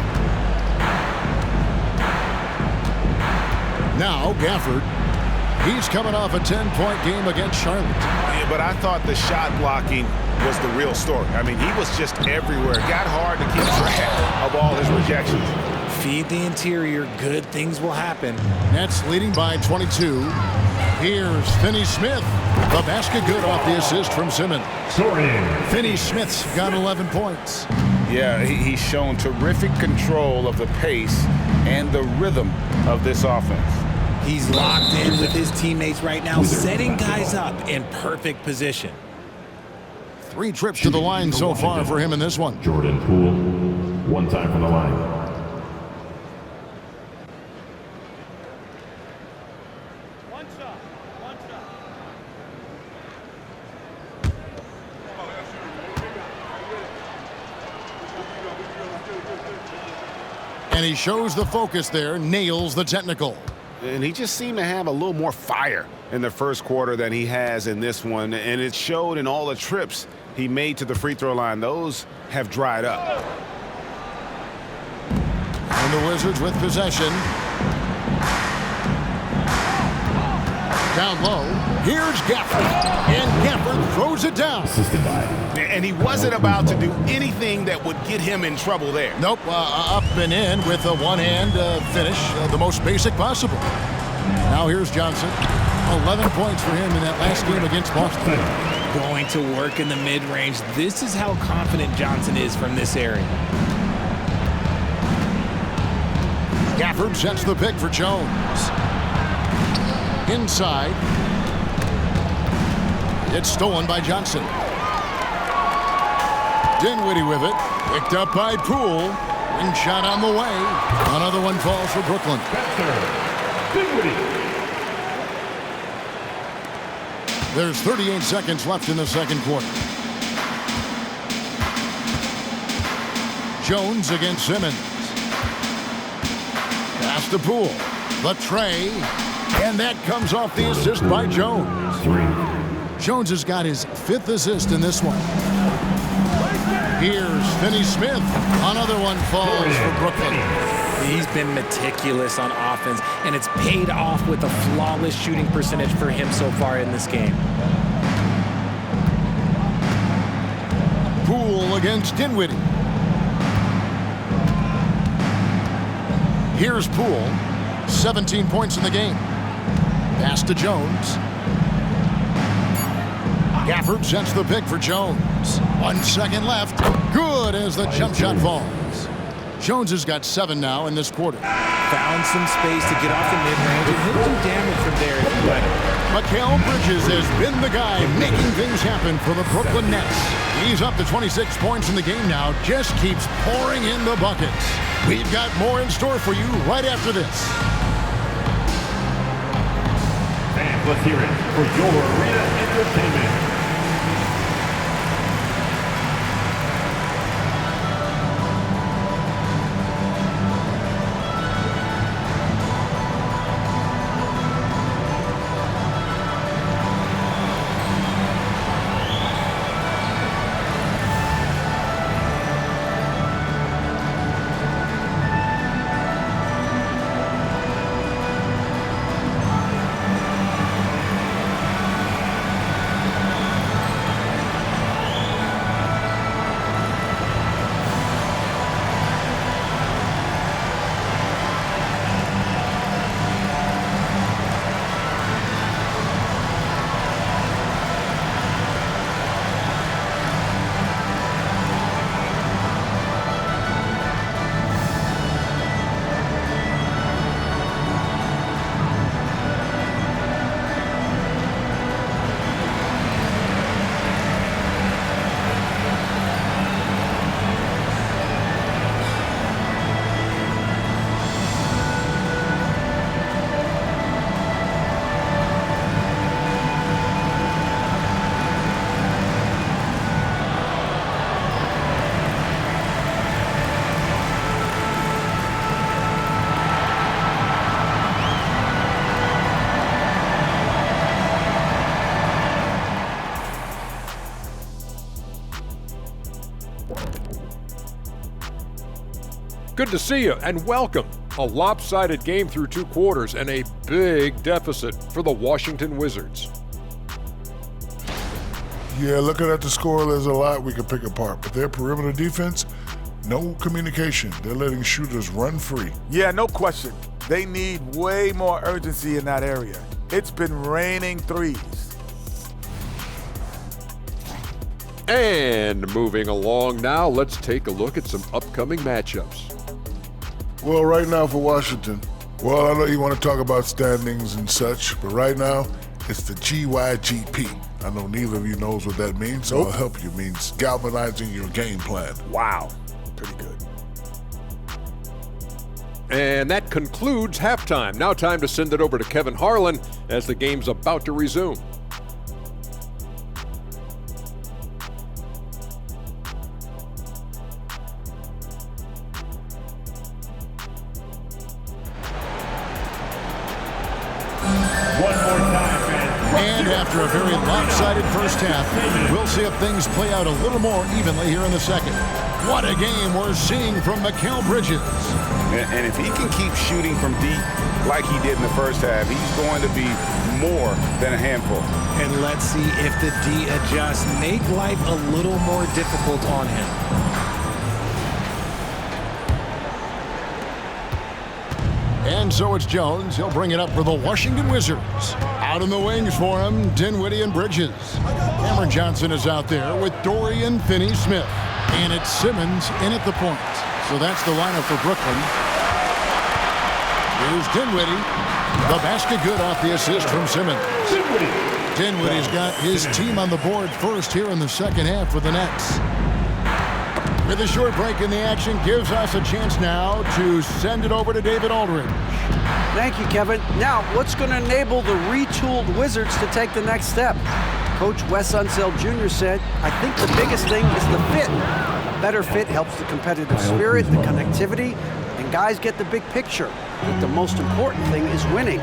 Now Gafford. He's coming off a 10-point game against Charlotte. Yeah, but I thought the shot blocking was the real story. I mean, he was just everywhere. It got hard to keep track of all his rejections. Feed the interior, good things will happen. Nets leading by 22. Here's Finney Smith. The basket good off the assist from Simmons. Finney Smith's got 11 points. Yeah, he's shown terrific control of the pace and the rhythm of this offense. He's locked in with his teammates right now, setting guys up in perfect position. 3 trips to the line so far for him in this one. Jordan Poole, 1 time from the line. And he shows the focus there, nails the technical. And he just seemed to have a little more fire in the first quarter than he has in this one. And it showed in all the trips he made to the free throw line. Those have dried up. And the Wizards with possession. Down low. Here's Gafford. And Gafford throws it down. And he wasn't about to do anything that would get him in trouble there. Nope, up and in with a one-hand finish, the most basic possible. Now here's Johnson. 11 points for him in that last game against Boston. Going to work in the mid-range. This is how confident Johnson is from this area. Gafford sets the pick for Jones. Inside. It's stolen by Johnson. Dinwiddie with it. Picked up by Poole. Wing shot on the way. Another one falls for Brooklyn. There's 38 seconds left in the second quarter. Jones against Simmons. Pass to Poole. The tray. And that comes off the assist by Jones. Jones has got his 5th assist in this one. Here's Finney Smith. Another one falls for Brooklyn. He's been meticulous on offense, and it's paid off with a flawless shooting percentage for him so far in this game. Poole against Dinwiddie. Here's Poole. 17 points in the game. Pass to Jones. Gafford sets the pick for Jones. 1 second left. Good as the jump shot falls. Jones has got 7 now in this quarter. Found some space to get off the mid-range, and he'll do damage from there if you let him. Mikal Bridges has been the guy making things happen for the Brooklyn Nets. He's up to 26 points in the game now, just keeps pouring in the buckets. We've got more in store for you right after this. Fans, let's hear it for your arena entertainment. Good to see you and welcome. A lopsided game through 2 quarters and a big deficit for the Washington Wizards. Yeah, looking at the score, there's a lot we can pick apart. But their perimeter defense, no communication. They're letting shooters run free. Yeah, no question. They need way more urgency in that area. It's been raining threes. And moving along now, let's take a look at some upcoming matchups. Well, right now for Washington, well, I know you want to talk about standings and such, but right now, it's the GYGP. I know neither of you knows what that means, so I'll help you. It means galvanizing your game plan. Wow, pretty good. And that concludes halftime. Now time to send it over to Kevin Harlan as the game's about to resume. And after a very lopsided first half, we'll see if things play out a little more evenly here in the second. What a game we're seeing from Mikal Bridges. And if he can keep shooting from deep like he did in the first half, he's going to be more than a handful. And let's see if the D adjusts, make life a little more difficult on him. And so it's Jones. He'll bring it up for the Washington Wizards. Out in the wings for him, Dinwiddie and Bridges. Cameron Johnson is out there with Dorian Finney-Smith. And it's Simmons in at the point. So that's the lineup for Brooklyn. Here's Dinwiddie. The basket good off the assist from Simmons. Dinwiddie's got his team on the board first here in the second half for the Nets. With a short break in the action, gives us a chance now to send it over to David Aldridge. Thank you, Kevin. Now, what's going to enable the retooled Wizards to take the next step? Coach Wes Unseld Jr. said, I think the biggest thing is the fit. A better fit helps the competitive spirit, the connectivity, and guys get the big picture. I think the most important thing is winning.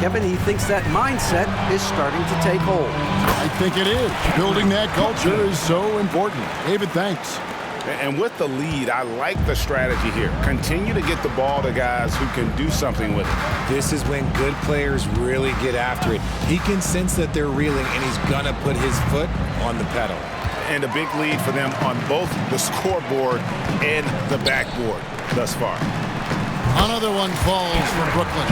Kevin, he thinks that mindset is starting to take hold. I think it is. Building that culture is so important. David, thanks. And with the lead, I like the strategy here. Continue to get the ball to guys who can do something with it. This is when good players really get after it. He can sense that they're reeling, and he's going to put his foot on the pedal. And a big lead for them on both the scoreboard and the backboard thus far. Another one falls from Brooklyn.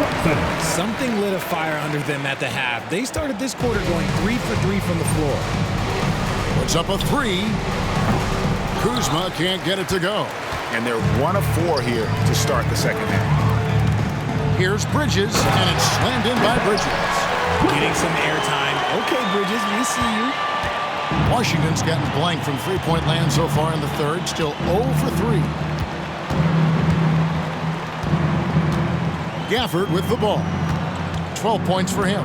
Something lit a fire under them at the half. They started this quarter going 3 for 3 from the floor. Puts up a 3. Kuzma can't get it to go. And they're 1 of 4 here to start the second half. Here's Bridges, and it's slammed in by Bridges. Getting some airtime. Okay, Bridges, we see you. Washington's gotten blank from three-point land so far in the third, still 0 for 3. Gafford with the ball. 12 points for him.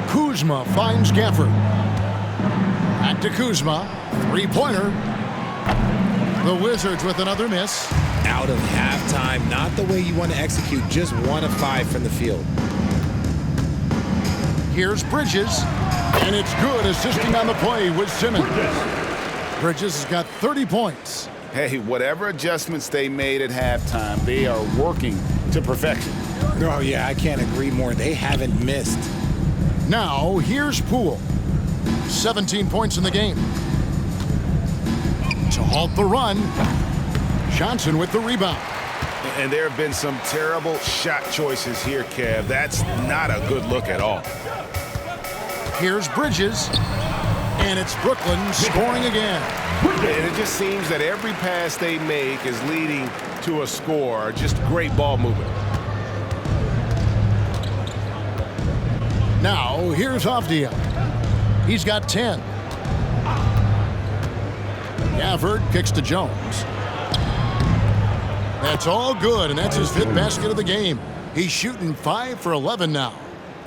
Kuzma finds Gafford. Back to Kuzma. Three-pointer. The Wizards with another miss. Out of halftime. Not the way you want to execute. Just 1 of 5 from the field. Here's Bridges. And it's good, assisting on the play with Simmons. Bridges has got 30 points. Hey, whatever adjustments they made at halftime, they are working to perfection. Oh, yeah, I can't agree more. They haven't missed. Now, here's Poole. 17 points in the game. To halt the run, Johnson with the rebound. And there have been some terrible shot choices here, Kev. That's not a good look at all. Here's Bridges. And it's Brooklyn scoring again. And it just seems that every pass they make is leading to a score. Just great ball movement. Now, here's Avdija. He's got 10. Gafford kicks to Jones. That's all good, and that's his 5th basket of the game. He's shooting 5 for 11 now.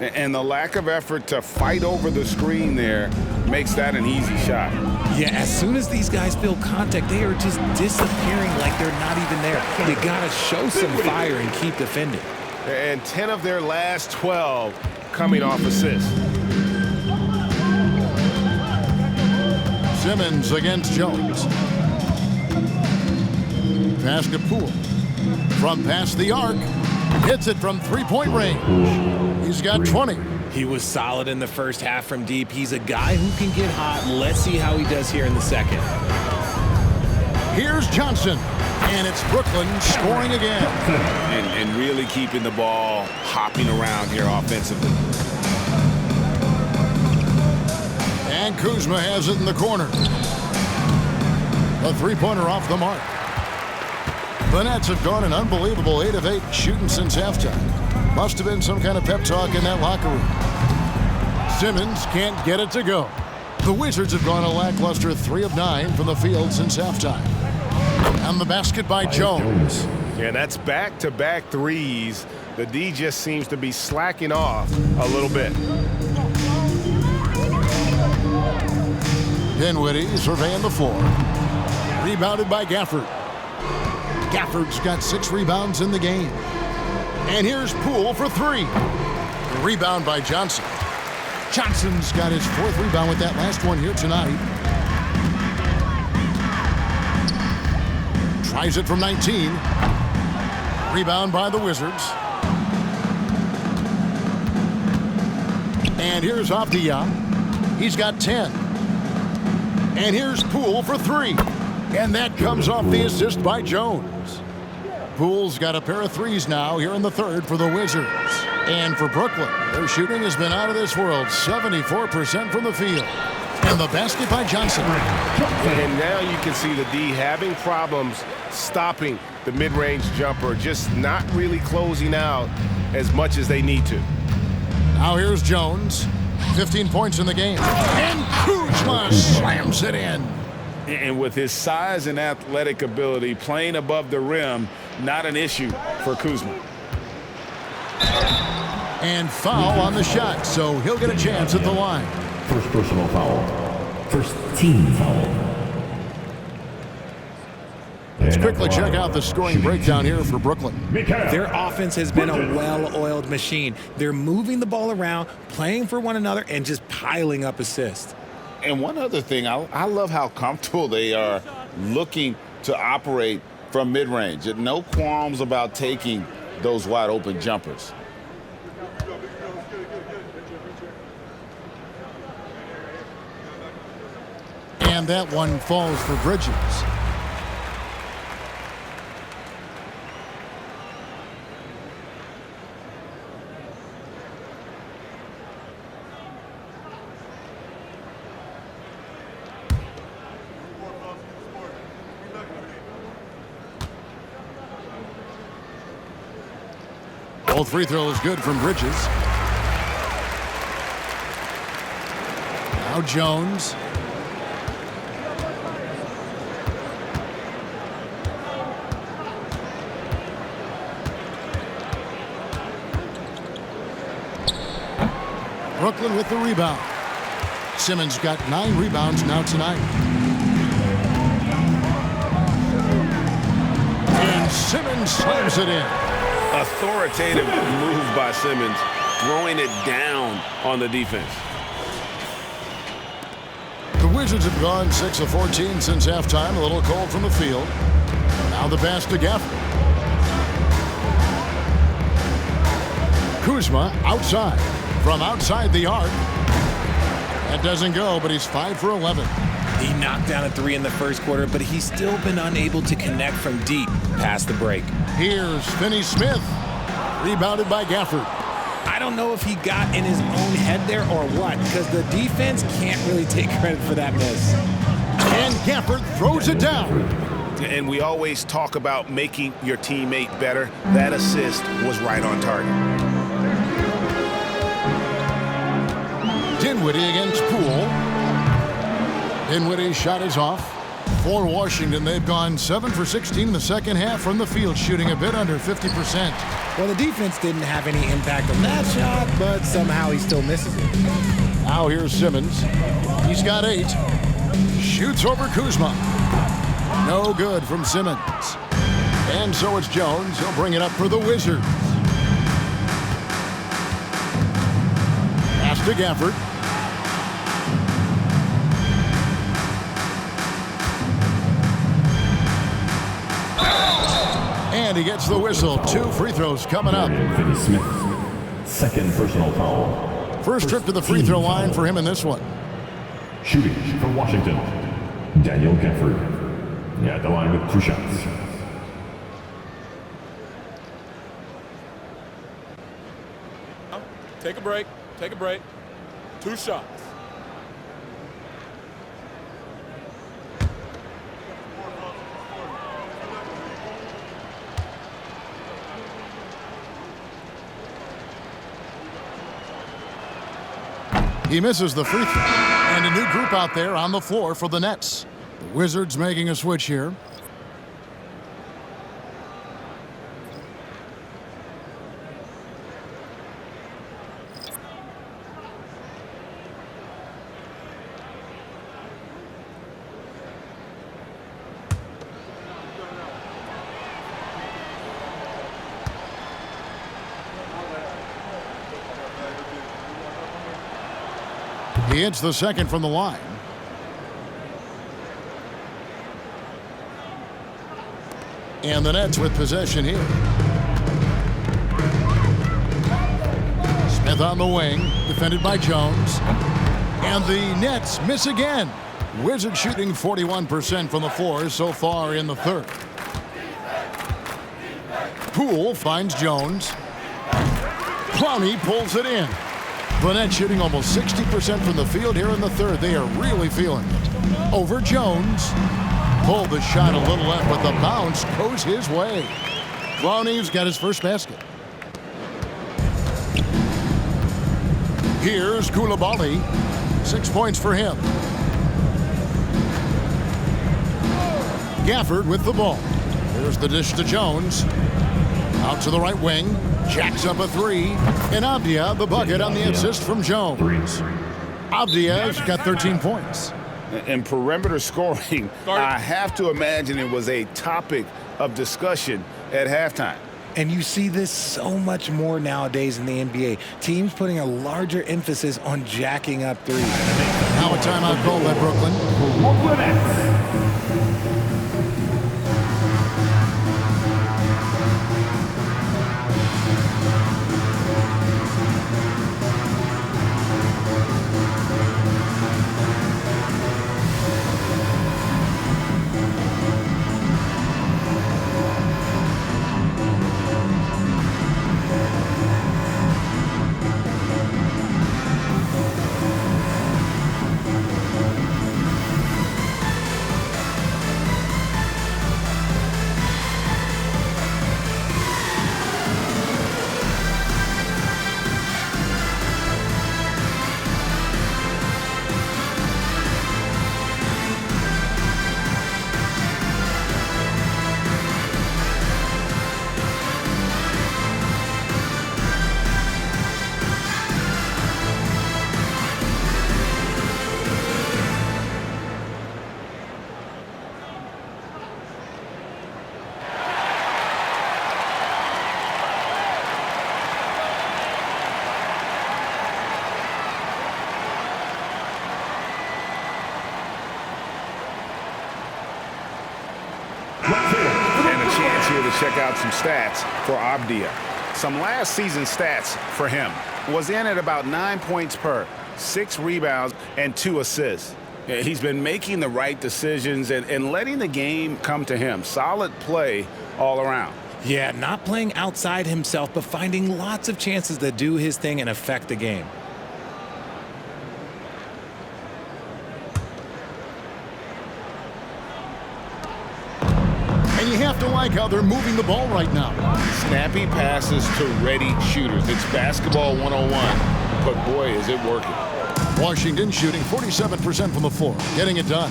And the lack of effort to fight over the screen there makes that an easy shot. Yeah, as soon as these guys feel contact, they are just disappearing like they're not even there. You gotta show some fire and keep defending. And 10 of their last 12 coming off assists. Simmons against Jones. Pass to Poole. From past the arc. Hits it from three-point range. He's got 20. He was solid in the first half from deep. He's a guy who can get hot. Let's see how he does here in the second. Here's Johnson. And it's Brooklyn scoring again. And really keeping the ball hopping around here offensively. And Kuzma has it in the corner. A three-pointer off the mark. The Nets have gone an unbelievable 8 of 8 shooting since halftime. Must have been some kind of pep talk in that locker room. Simmons can't get it to go. The Wizards have gone a lackluster 3 of 9 from the field since halftime. And the basket by Jones. Yeah, that's back-to-back threes. The D just seems to be slacking off a little bit. Dinwiddie surveying the floor. Rebounded by Gafford. Gafford's got 6 rebounds in the game. And here's Poole for 3. Rebound by Johnson. Johnson's got his 4th rebound with that last one here tonight. Tries it from 19. Rebound by the Wizards. And here's Avdija. He's got 10. And here's Poole for 3. And that comes off the assist by Jones. Poole's got a pair of threes now here in the third for the Wizards. And for Brooklyn, their shooting has been out of this world, 74% from the field. And the basket by Johnson. And now you can see the D having problems stopping the mid-range jumper, just not really closing out as much as they need to. Now here's Jones. 15 points in the game. And Kuzma slams it in. And with his size and athletic ability, playing above the rim, not an issue for Kuzma. And foul on the shot, so he'll get a chance at the line. First personal foul. First team foul. Let's quickly check out the scoring breakdown here for Brooklyn. Their offense has been a well-oiled machine. They're moving the ball around, playing for one another, and just piling up assists. And one other thing, I love how comfortable they are looking to operate from mid-range. No qualms about taking those wide-open jumpers. And that one falls for Bridges. Both free throws good from Bridges. Now Jones. Brooklyn with the rebound. Simmons got 9 rebounds now tonight. And Simmons slams it in. Authoritative move by Simmons, throwing it down on the defense. The Wizards have gone 6 of 14 since halftime. A little cold from the field. Now the pass to Gaffney. Kuzma outside. From outside the arc. That doesn't go, but he's 5 for 11. He knocked down a 3 in the first quarter, but he's still been unable to connect from deep past the break. Here's Finney-Smith. Rebounded by Gafford. I don't know if he got in his own head there or what, because the defense can't really take credit for that miss. And Gafford throws it down. And we always talk about making your teammate better. That assist was right on target. Dinwiddie against Poole. Dinwiddie's shot is off. For Washington, they've gone 7 for 16 in the second half from the field, shooting a bit under 50%. Well, the defense didn't have any impact on that shot, but somehow he still misses it. Now here's Simmons. He's got 8. Shoots over Kuzma. No good from Simmons. And so it's Jones. He'll bring it up for the Wizards. Pass to Gafford. And he gets the whistle. 2 free throws coming up. Finney-Smith, second personal foul. First trip to the free throw line for him in this one. Shooting for Washington, Daniel Gafford. At the line with 2 shots. Take a break. Take a break. 2 shots. He misses the free throw. And a new group out there on the floor for the Nets. The Wizards making a switch here. He hits the second from the line. And the Nets with possession here. Smith on the wing, defended by Jones. And the Nets miss again. Wizards shooting 41% from the floor so far in the third. Poole finds Jones. Clowney pulls it in. The Nets shooting almost 60% from the field here in the third. They are really feeling it. Over Jones. Pulled the shot a little left, but the bounce goes his way. Clowney's got his first basket. Here's Koulibaly. 6 points for him. Gafford with the ball. Here's the dish to Jones. Out to the right wing. Jacks up a 3. And Avdija the bucket on the assist from Jones. Avdija's got 13 points. And perimeter scoring, I have to imagine it was a topic of discussion at halftime. And you see this so much more nowadays in the NBA. Teams putting a larger emphasis on jacking up threes. Now a timeout called by Brooklyn. chance here to check out some stats for Avdija. Some last season stats for him. Was in at about 9 points per, 6 rebounds, and 2 assists. He's been making the right decisions and letting the game come to him. Solid play all around. Yeah, not playing outside himself, but finding lots of chances to do his thing and affect the game. And you have to like how they're moving the ball right now. Snappy passes to ready shooters. It's basketball 101, but boy, is it working. Washington shooting 47% from the floor, getting it done.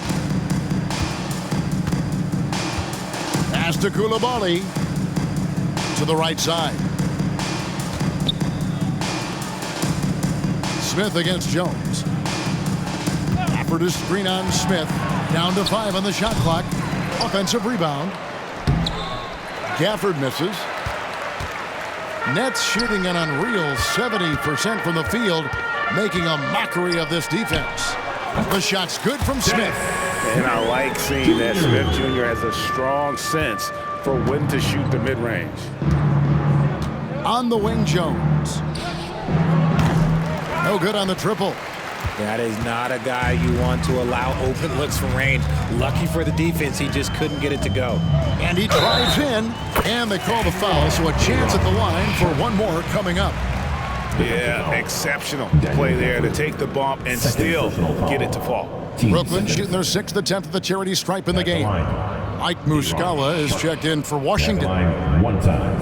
Pass to Coulibaly to the right side. Smith against Jones. After a screen on Smith. Down to 5 on the shot clock. Offensive rebound. Gafford misses. Nets shooting an unreal 70% from the field, making a mockery of this defense. The shot's good from Smith. And I like seeing that Smith Jr. has a strong sense for when to shoot the mid-range. On the wing, Jones. No good on the triple. That is not a guy you want to allow open looks from range. Lucky for the defense, he just couldn't get it to go. And he drives in, and they call the foul, so a chance at the line for one more coming up. Yeah, exceptional play there to take the bump and still get it to fall. Brooklyn shooting their 6th attempt at the charity stripe in the game. Ike Muscala is checked in for Washington. One time.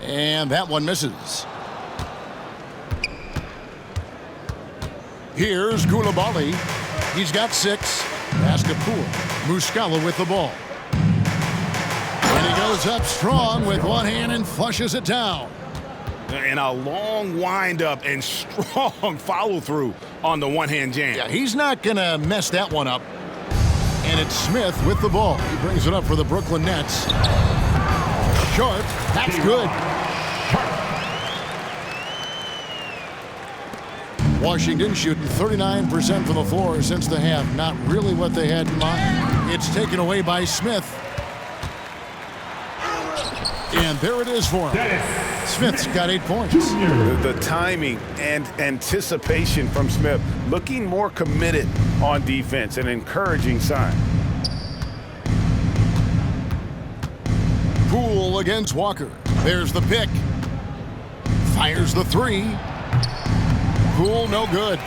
And that one misses. Here's Coulibaly. He's got 6. Pass to Poole. Muscala with the ball. And he goes up strong with one hand and flushes it down. And a long windup and strong follow-through on the one-hand jam. Yeah, he's not going to mess that one up. And it's Smith with the ball. He brings it up for the Brooklyn Nets. Sharp. That's good. Washington shooting 39% from the floor since the half. Not really what they had in mind. It's taken away by Smith. And there it is for him. Smith's got 8 points. The timing and anticipation from Smith, looking more committed on defense, an encouraging sign. Poole against Walker. There's the pick. Fires the 3. Poole, no good.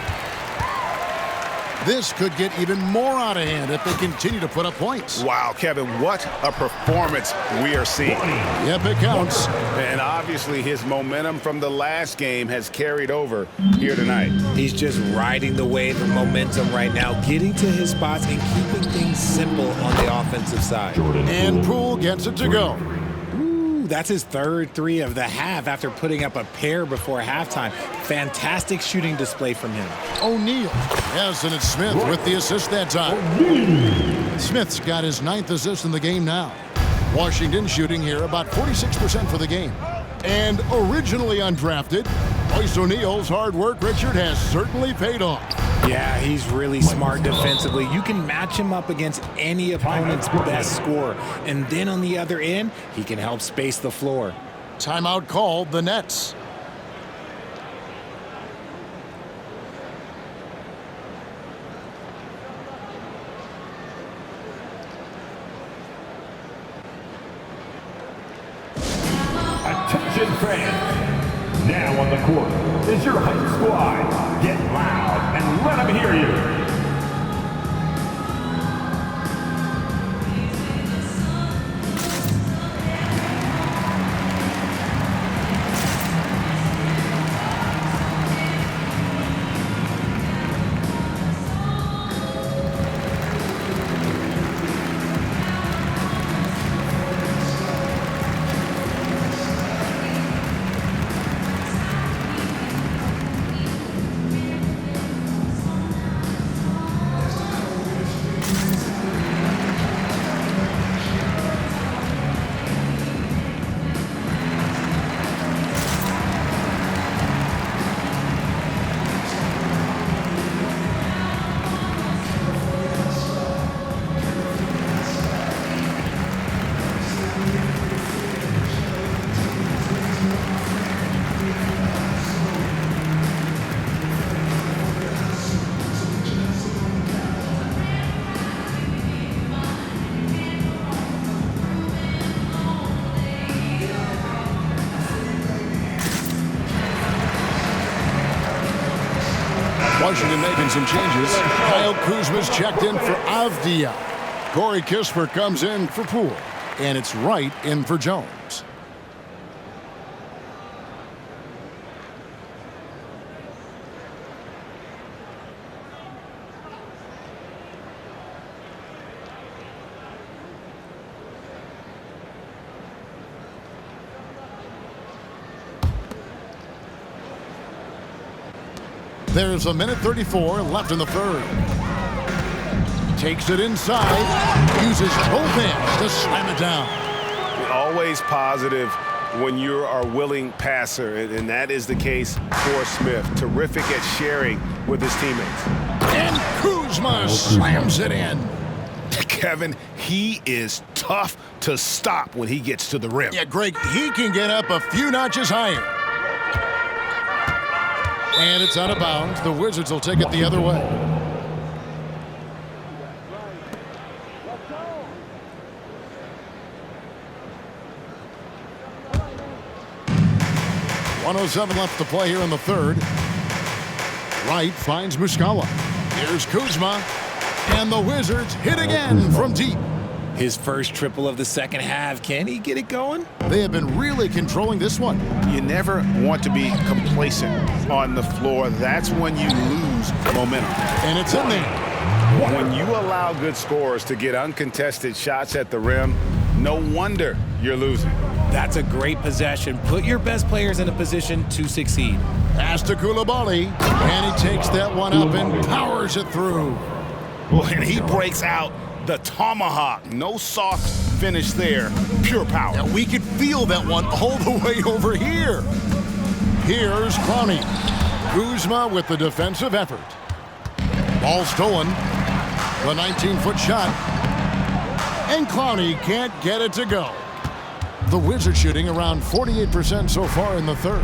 This could get even more out of hand if they continue to put up points. Wow, Kevin, what a performance we are seeing. Yep, it counts. And obviously his momentum from the last game has carried over here tonight. He's just riding the wave of momentum right now, getting to his spots and keeping things simple on the offensive side. And Poole gets it to go. That's his 3rd 3 of the half after putting up a pair before halftime. Fantastic shooting display from him. O'Neal. Yes, and it's Smith with the assist that time. Smith's got his 9th assist in the game now. Washington shooting here about 46% for the game. And originally undrafted, Royce O'Neal's hard work, Richard, has certainly paid off. Yeah, he's really smart defensively. You can match him up against any opponent's best scorer. And then on the other end, he can help space the floor. Timeout called, the Nets. Attention fans. Now on the court is your hype squad. Get loud and let them hear you. Making some changes. Kyle Kuzma's checked in for Avdija. Corey Kispert comes in for Poole. And it's Wright in for Jones. There's 1:34 left in the third. Takes it inside. Uses both hands to slam it down. Always positive when you are a willing passer, and that is the case for Smith. Terrific at sharing with his teammates. And Kuzma slams it in. Kevin, he is tough to stop when he gets to the rim. Yeah, Greg, he can get up a few notches higher. And it's out of bounds. The Wizards will take it the other way. .107 left to play here in the third. Wright finds Muscala. Here's Kuzma. And the Wizards hit again from deep. His first triple of the second half. Can he get it going? They have been really controlling this one. You never want to be complacent on the floor. That's when you lose momentum. And it's in there. When you allow good scorers to get uncontested shots at the rim, no wonder you're losing. That's a great possession. Put your best players in a position to succeed. Pass to Coulibaly. And he takes that one up and powers it through. And he breaks out the tomahawk. No soft finish there. Pure power. Now we could feel that one all the way over here. Here's Clowney. Kuzma with the defensive effort. Ball stolen. The 19-foot shot. And Clowney can't get it to go. The Wizards shooting around 48% so far in the third.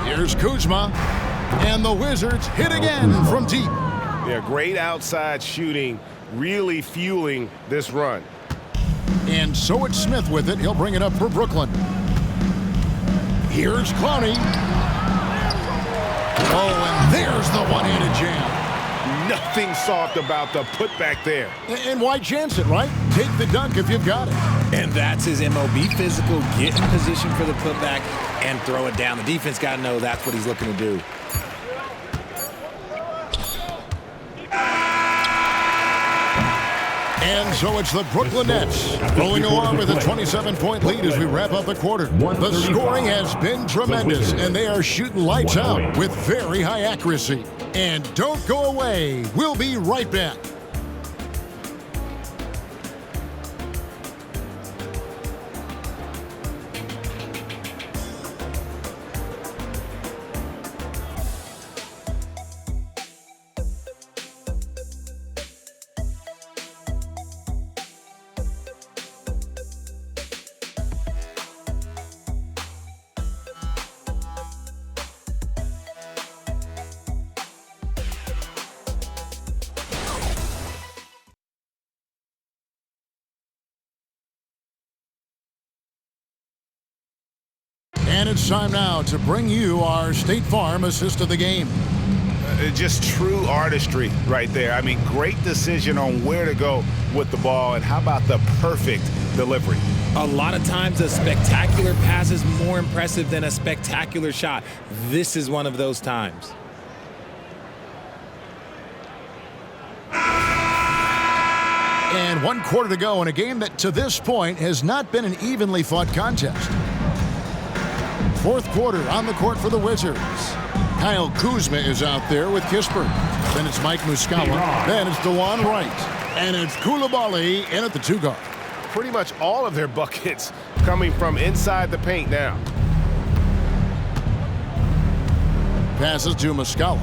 Here's Kuzma. And the Wizards hit again from deep. Yeah, great outside shooting, really fueling this run. And so it's Smith with it. He'll bring it up for Brooklyn. Here's Clowney. Oh, and there's the one-handed jam. Nothing soft about the putback there. And why chance it, right? Take the dunk if you've got it. And that's his MO. Be physical, get in position for the putback, and throw it down. The defense got to know that's what he's looking to do. And so it's the Brooklyn Nets rolling along with a 27-point lead as we wrap up the quarter. The scoring has been tremendous, and they are shooting lights out with very high accuracy. And don't go away. We'll be right back. And it's time now to bring you our State Farm assist of the game. Just true artistry right there. I mean, great decision on where to go with the ball, and how about the perfect delivery? A lot of times a spectacular pass is more impressive than a spectacular shot. This is one of those times. And 1 quarter to go in a game that to this point has not been an evenly fought contest. Fourth quarter on the court for the Wizards. Kyle Kuzma is out there with Kispert. Then it's Mike Muscala. Then it's DeJuan Wright. And it's Coulibaly in at the 2-guard. Pretty much all of their buckets coming from inside the paint now. Passes to Muscala.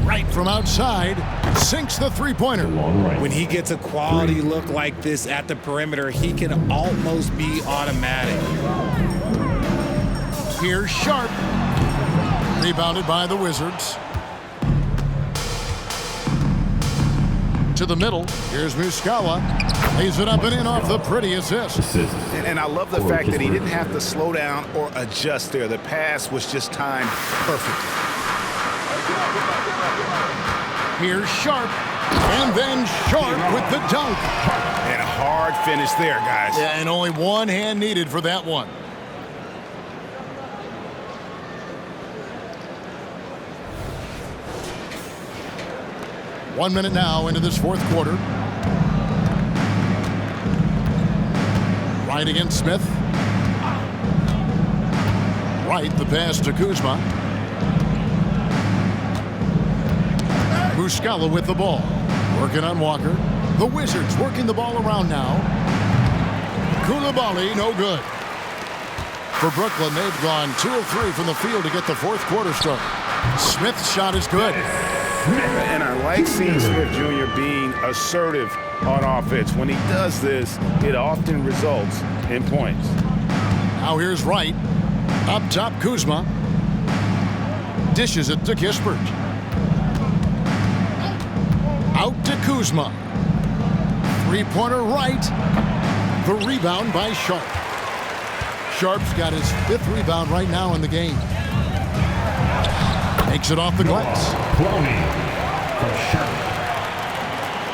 Right from outside, sinks the three-pointer. When he gets a quality look like this at the perimeter, he can almost be automatic. Here's Sharp. Rebounded by the Wizards. To the middle. Here's Muscala. Lays it up and in off the pretty assist. And I love the fact that he didn't have to slow down or adjust there. The pass was just timed perfectly. Here's Sharp. And then Sharp with the dunk. And a hard finish there, guys. Yeah, and only one hand needed for that one. One minute now into this fourth quarter. Right against Smith. Right, the pass to Kuzma. Muscala with the ball. Working on Walker. The Wizards working the ball around now. Coulibaly, no good. For Brooklyn, they've gone 2 of 3 from the field to get the fourth quarter started. Smith's shot is good. And I like seeing Smith Jr. being assertive on offense. When he does this, it often results in points. Now here's Wright. Up top, Kuzma. Dishes it to Kispert. Out to Kuzma. Three-pointer right. The rebound by Sharp. Sharp's got his 5th rebound right now in the game. Takes it off the glass.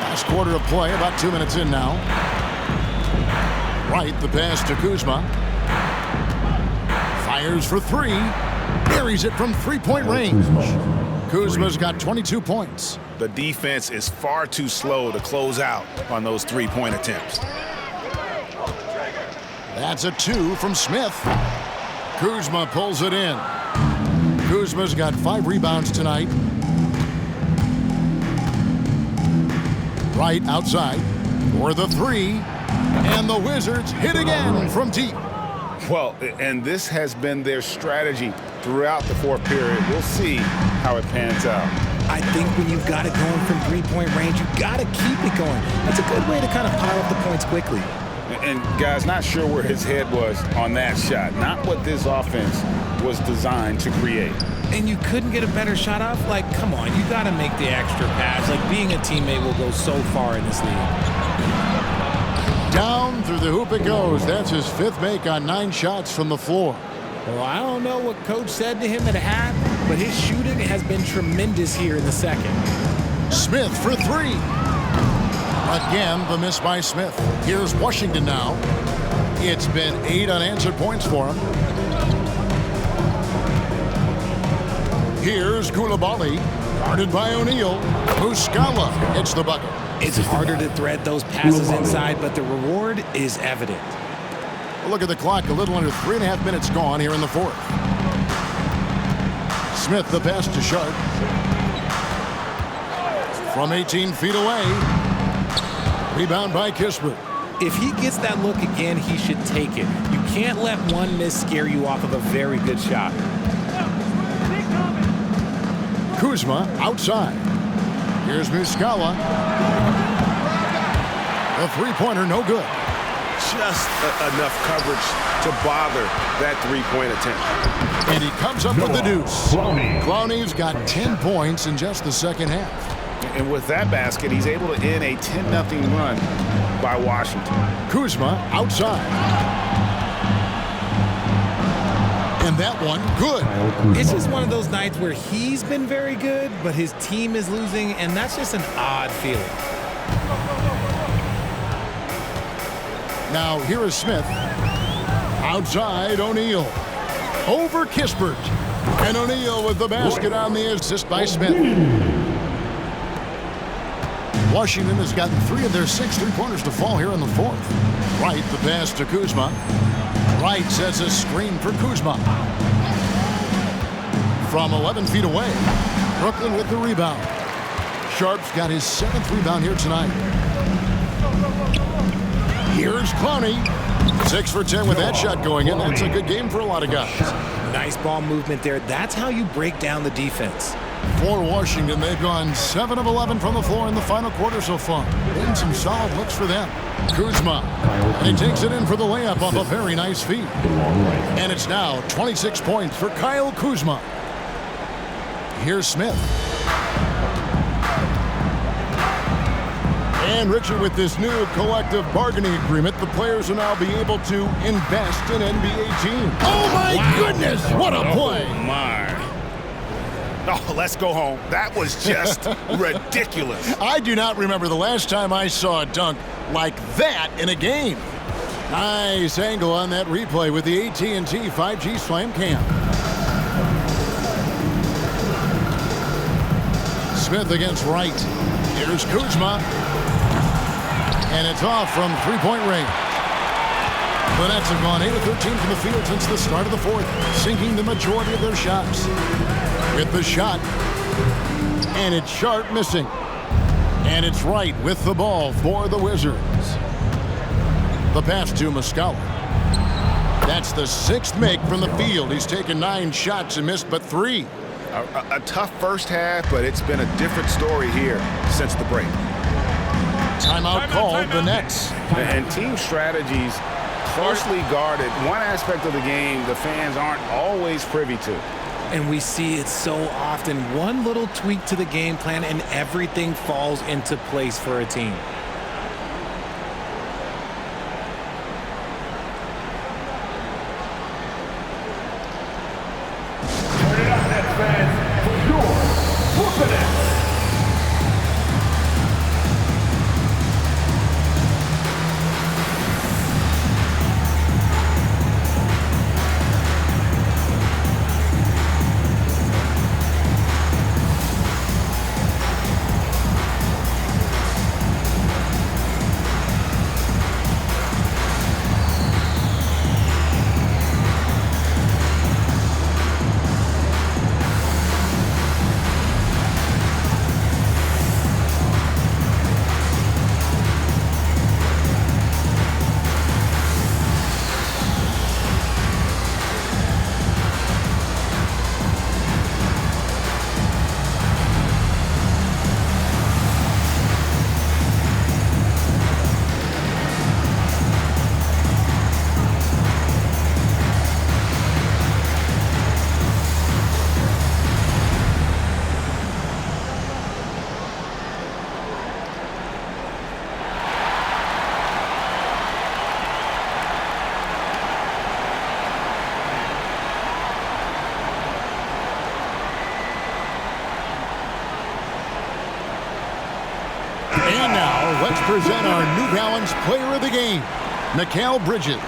Last quarter of play, about 2 minutes in now. Right, the pass to Kuzma. Fires for 3. Buries it from 3-point range. Kuzma's got 22 points. The defense is far too slow to close out on those 3-point attempts. That's a 2 from Smith. Kuzma pulls it in. Kuzma's got 5 rebounds tonight. Right outside for the 3. And the Wizards hit again from deep. Well, and this has been their strategy throughout the fourth period. We'll see how it pans out. I think when you've got it going from 3-point range, you've got to keep it going. That's a good way to kind of pile up the points quickly. And guys, not sure where his head was on that shot. Not what this offense was designed to create. And you couldn't get a better shot off? Like, come on, you got to make the extra pass. Like, being a teammate will go so far in this league. Down through the hoop it goes. That's his 5th make on 9 shots from the floor. Well, I don't know what coach said to him at half, but his shooting has been tremendous here in the second. Smith for 3. Again, the miss by Smith. Here's Washington now. It's been 8 unanswered points for him. Here's Coulibaly, guarded by O'Neal. Muscala hits the bucket. It's harder to thread those passes inside, but the reward is evident. Look at the clock, a little under 3.5 minutes gone here in the fourth. Smith, the pass to Sharp. From 18 feet away. Rebound by Kispert. If he gets that look again, he should take it. You can't let one miss scare you off of a very good shot. Kuzma outside. Here's Muscala. The 3-pointer, no good. Just enough coverage to bother that 3-point attempt. And he comes up with the deuce. Clowney's got 10 points in just the second half. And with that basket, he's able to end a 10-0 run by Washington. Kuzma outside. And that one, good. It's just one of those nights where he's been very good, but his team is losing, and that's just an odd feeling. Now here is Smith. Outside, O'Neal. Over Kispert. And O'Neal with the basket on the assist by Smith. Washington has gotten 3 of their 6 3-pointers to fall here in the fourth. Wright, the pass to Kuzma. Wright sets a screen for Kuzma. From 11 feet away, Brooklyn with the rebound. Sharp's got his 7th rebound here tonight. Here's Clowney. 6 for 10 with that shot going in. That's a good game for a lot of guys. Nice ball movement there. That's how you break down the defense. For Washington, they've gone 7 of 11 from the floor in the final quarter so far. Been some solid looks for them. Kuzma, and he takes it in for the layup off a very nice feed. And it's now 26 points for Kyle Kuzma. Here's Smith. And Richard, with this new collective bargaining agreement, the players will now be able to invest in NBA teams. Oh my goodness, what a play. Oh my. Oh, let's go home. That was just ridiculous. I do not remember the last time I saw a dunk like that in a game. Nice angle on that replay with the AT&T 5G Slam Cam. Smith against Wright. Here's Kuzma. And it's off from three-point range. The Nets have gone 8 of 13 from the field since the start of the fourth, sinking the majority of their shots. With the shot. And it's Sharp missing. And it's Wright with the ball for the Wizards. The pass to Mikal. That's the 6th make from the field. He's taken 9 shots and missed but 3. A tough first half, but it's been a different story here since the break. Timeout called the Nets. And team strategies closely guarded. One aspect of the game the fans aren't always privy to. And we see it so often. One little tweak to the game plan and everything falls into place for a team. Turn it up, Nets fans, for your Brooklyn Nets. And now, let's present our New Balance Player of the Game, Mikal Bridges.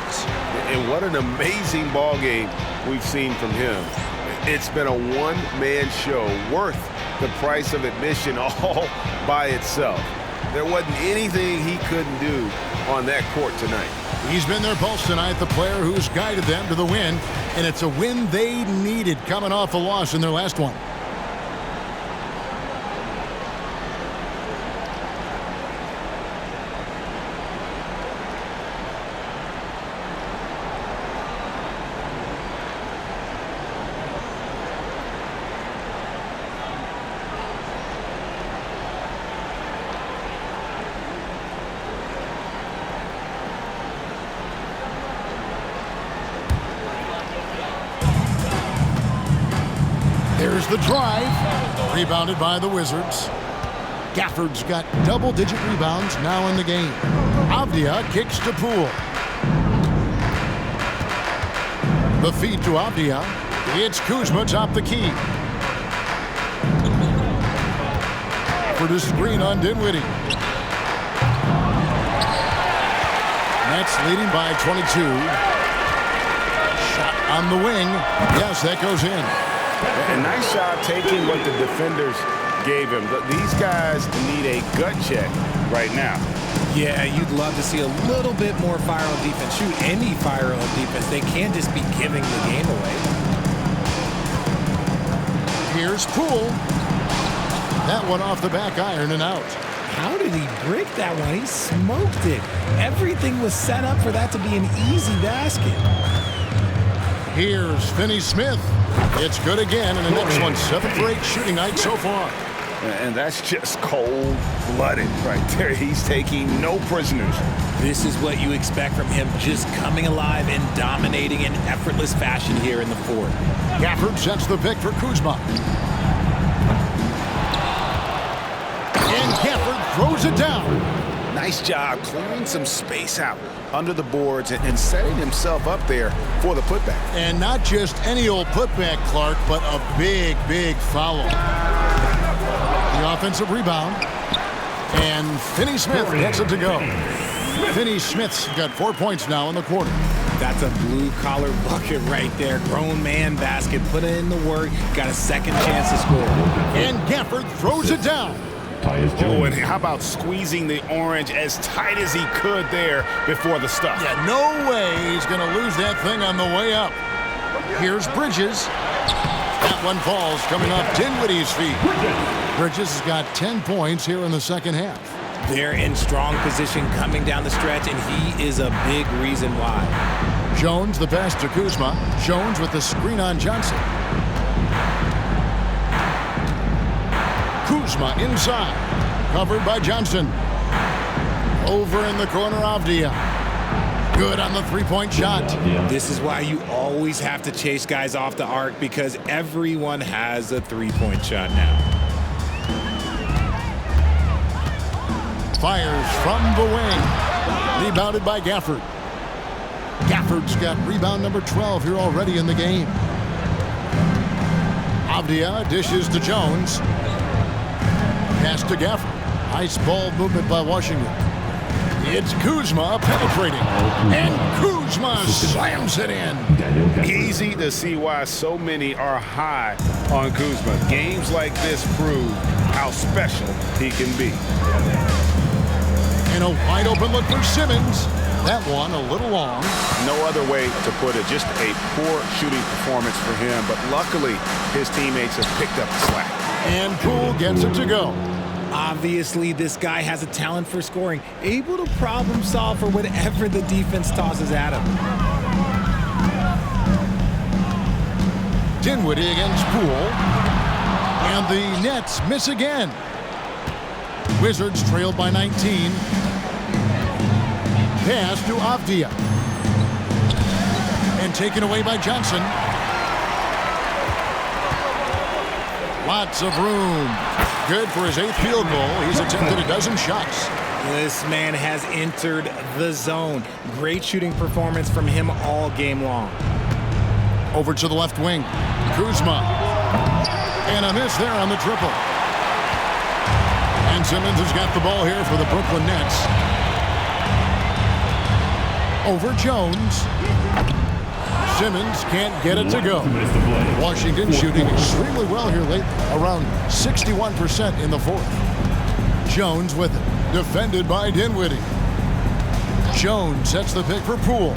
And what an amazing ball game we've seen from him. It's been a one-man show worth the price of admission all by itself. There wasn't anything he couldn't do on that court tonight. He's been their pulse tonight, the player who's guided them to the win, and it's a win they needed coming off a loss in their last one. There's the drive, rebounded by the Wizards. Gafford's got double-digit rebounds now in the game. Avdija kicks to Poole. The feed to Avdija. It's Kuzma top the key. For the screen on Dinwiddie. Nets leading by 22. Shot on the wing. Yes, that goes in. A nice job taking what the defenders gave him. These guys need a gut check right now. Yeah, you'd love to see a little bit more fire on defense. Shoot, any fire on defense. They can't just be giving the game away. Here's Poole. That one off the back iron and out. How did he break that one? He smoked it. Everything was set up for that to be an easy basket. Here's Finney-Smith. It's good again, and the next one 7 for 8 shooting night so far. And that's just cold-blooded right there. He's taking no prisoners. This is what you expect from him, just coming alive and dominating in effortless fashion here in the fourth. Gafford sets the pick for Kuzma. And Gafford throws it down. Nice job clearing some space out under the boards and setting himself up there for the putback. And not just any old putback, Clark, but a big, big foul. The offensive rebound. And Finney Smith gets it to go. Finney Smith's got 4 points now in the quarter. That's a blue-collar bucket right there. Grown man basket. Put in the work. Got a second chance to score. And Gafford throws it down. Oh, and how about squeezing the orange as tight as he could there before the stuff? Yeah, no way he's going to lose that thing on the way up. Here's Bridges. That one falls coming off Dinwiddie's feet. Bridges has got 10 points here in the second half. They're in strong position coming down the stretch, and he is a big reason why. Jones, the pass to Kuzma. Jones with the screen on Johnson. Kuzma inside. Covered by Johnson. Over in the corner, Avdija. Good on the three-point shot. This is why you always have to chase guys off the arc, because everyone has a three-point shot now. Fires from the wing. Rebounded by Gafford. Gafford's got rebound number 12 here already in the game. Avdija dishes to Jones. Pass to Gafford. Nice ball movement by Washington. It's Kuzma penetrating. And Kuzma slams it in. Easy to see why so many are high on Kuzma. Games like this prove how special he can be. And a wide open look for Simmons. That one a little long. No other way to put it. Just a poor shooting performance for him. But luckily, his teammates have picked up the slack. And Poole gets it to go. Obviously, this guy has a talent for scoring. Able to problem solve for whatever the defense tosses at him. Dinwiddie against Poole. And the Nets miss again. Wizards trailed by 19. Pass to Avdija. And taken away by Johnson. Lots of room. Good for his 8th field goal. He's attempted a dozen shots. This man has entered the zone. Great shooting performance from him all game long. Over to the left wing. Kuzma. And a miss there on the triple. And Simmons has got the ball here for the Brooklyn Nets. Over Jones. Simmons can't get it to go. Washington shooting extremely well here late, around 61% in the fourth. Jones with it, defended by Dinwiddie. Jones sets the pick for Poole.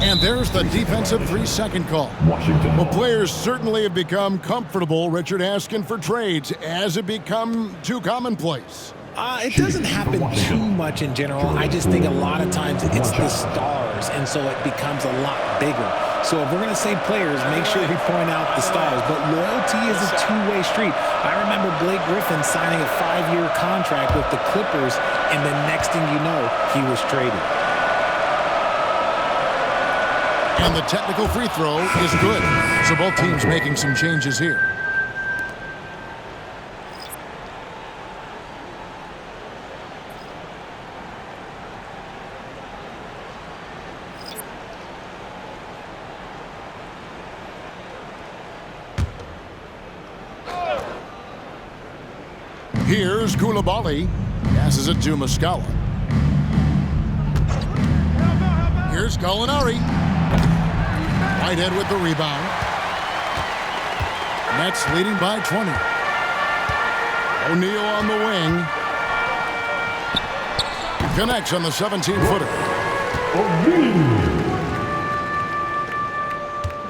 And there's the defensive 3-second call. Well, players certainly have become comfortable, Richard, asking for trades. Has it become too commonplace? It doesn't happen too much in general. I just think a lot of times it's the stars, and so it becomes a lot bigger. So if we're going to say players, make sure we point out the stars. But loyalty is a two-way street. I remember Blake Griffin signing a 5-year contract with the Clippers, and the next thing you know, he was traded. And the technical free throw is good. So both teams making some changes here. Here's Koulibaly. Passes it to Muscala. Here's Gallinari. Whitehead with the rebound. Nets leading by 20. O'Neal on the wing. Connects on the 17-footer.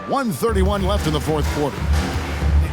1:31 left in the fourth quarter.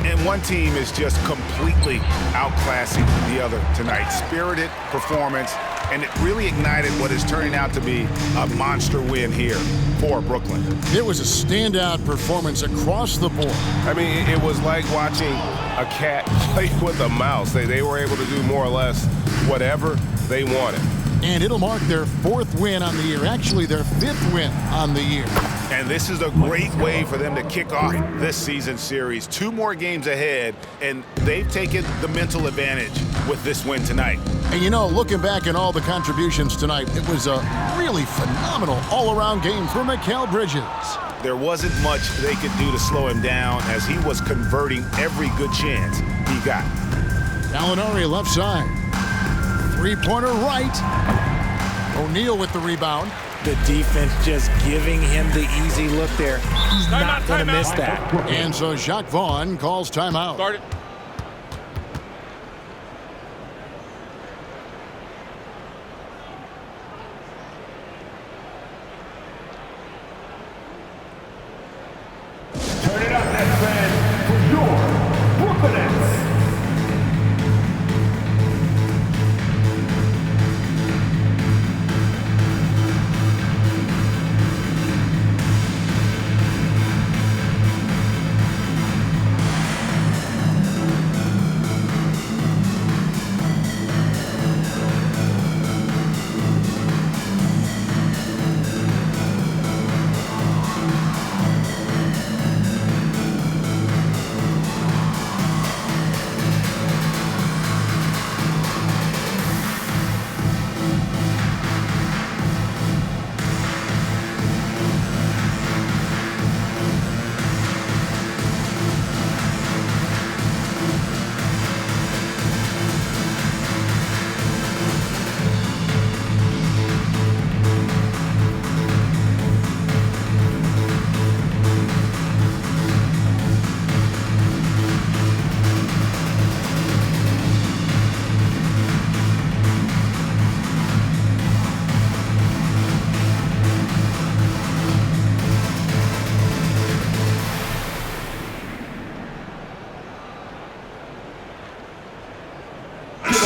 And one team is just completely outclassing the other tonight. Spirited performance, and it really ignited what is turning out to be a monster win here for Brooklyn. It was a standout performance across the board. I mean, it was like watching a cat play with a mouse. They were able to do more or less whatever they wanted. And it'll mark their 4th win on the year, actually their 5th win on the year. And this is a great way for them to kick off this season series. 2 more games ahead, and they've taken the mental advantage with this win tonight. And you know, looking back at all the contributions tonight, it was a really phenomenal all-around game for Mikal Bridges. There wasn't much they could do to slow him down as he was converting every good chance he got. Gallinari left side. 3-pointer right. O'Neal with the rebound. The defense just giving him the easy look there. He's not going to miss that. And so Jacques Vaughn calls timeout. Start it. Turn it up, Nets fans, for your Brooklyn Nets.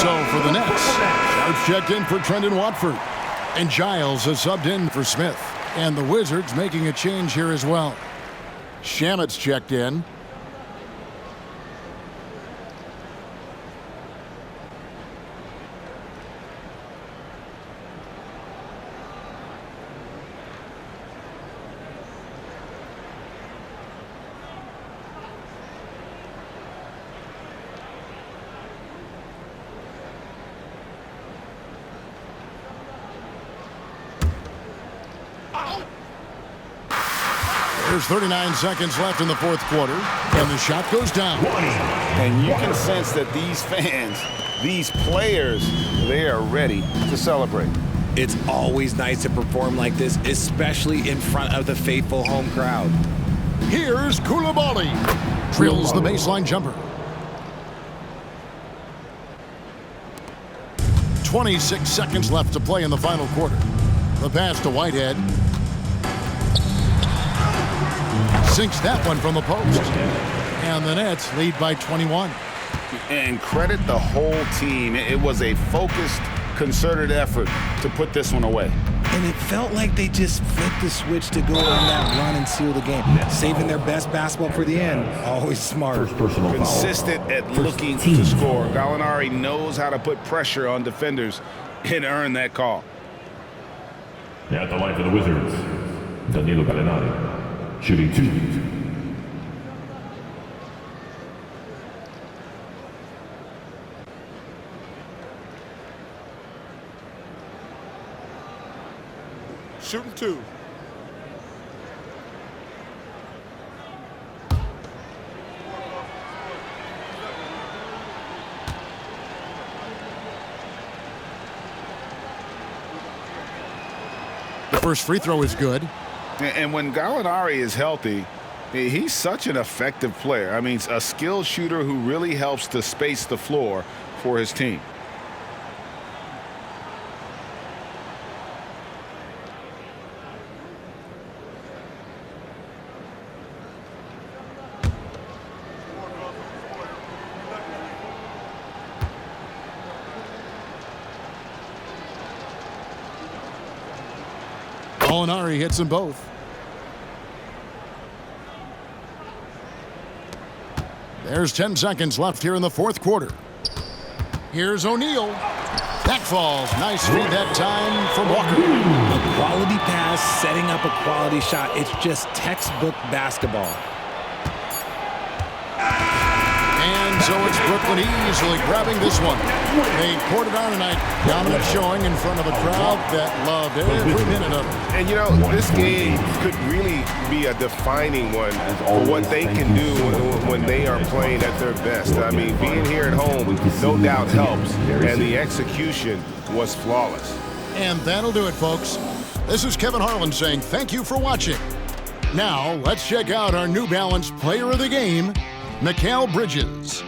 So for the Nets, Sharps checked in for Trendon Watford. And Giles has subbed in for Smith. And the Wizards making a change here as well. Shamet's checked in. There's 39 seconds left in the 4th quarter, and the shot goes down. And you can sense that these fans, these players, they are ready to celebrate. It's always nice to perform like this, especially in front of the faithful home crowd. Here's Koulibaly. Drills the baseline jumper. 26 seconds left to play in the final quarter. The pass to Whitehead. Sinks that one from the post. And the Nets lead by 21. And credit the whole team. It was a focused, concerted effort to put this one away. And it felt like they just flipped the switch to go on that run and seal the game. Saving their best basketball for the end. Always smart. Consistent at looking to score. Gallinari knows how to put pressure on defenders and earn that call. At the line for the Wizards, Danilo Gallinari. Shooting 2. Shooting 2. The first free throw is good. And when Gallinari is healthy, he's such an effective player. I mean, a skilled shooter who really helps to space the floor for his team. Gallinari hits them both. There's 10 seconds left here in the 4th quarter. Here's O'Neal. Back falls. Nice feed that time from Walker. A quality pass, setting up a quality shot. It's just textbook basketball. And so it's Brooklyn easily grabbing this one. They poured it on tonight. Dominant showing in front of a crowd that loved every minute of it. And you know, this game could really be a defining one for what they can do when they are playing at their best. I mean, being here at home no doubt helps, and the execution was flawless. And that'll do it, folks. This is Kevin Harlan saying thank you for watching. Now, let's check out our New Balance Player of the Game, Mikal Bridges.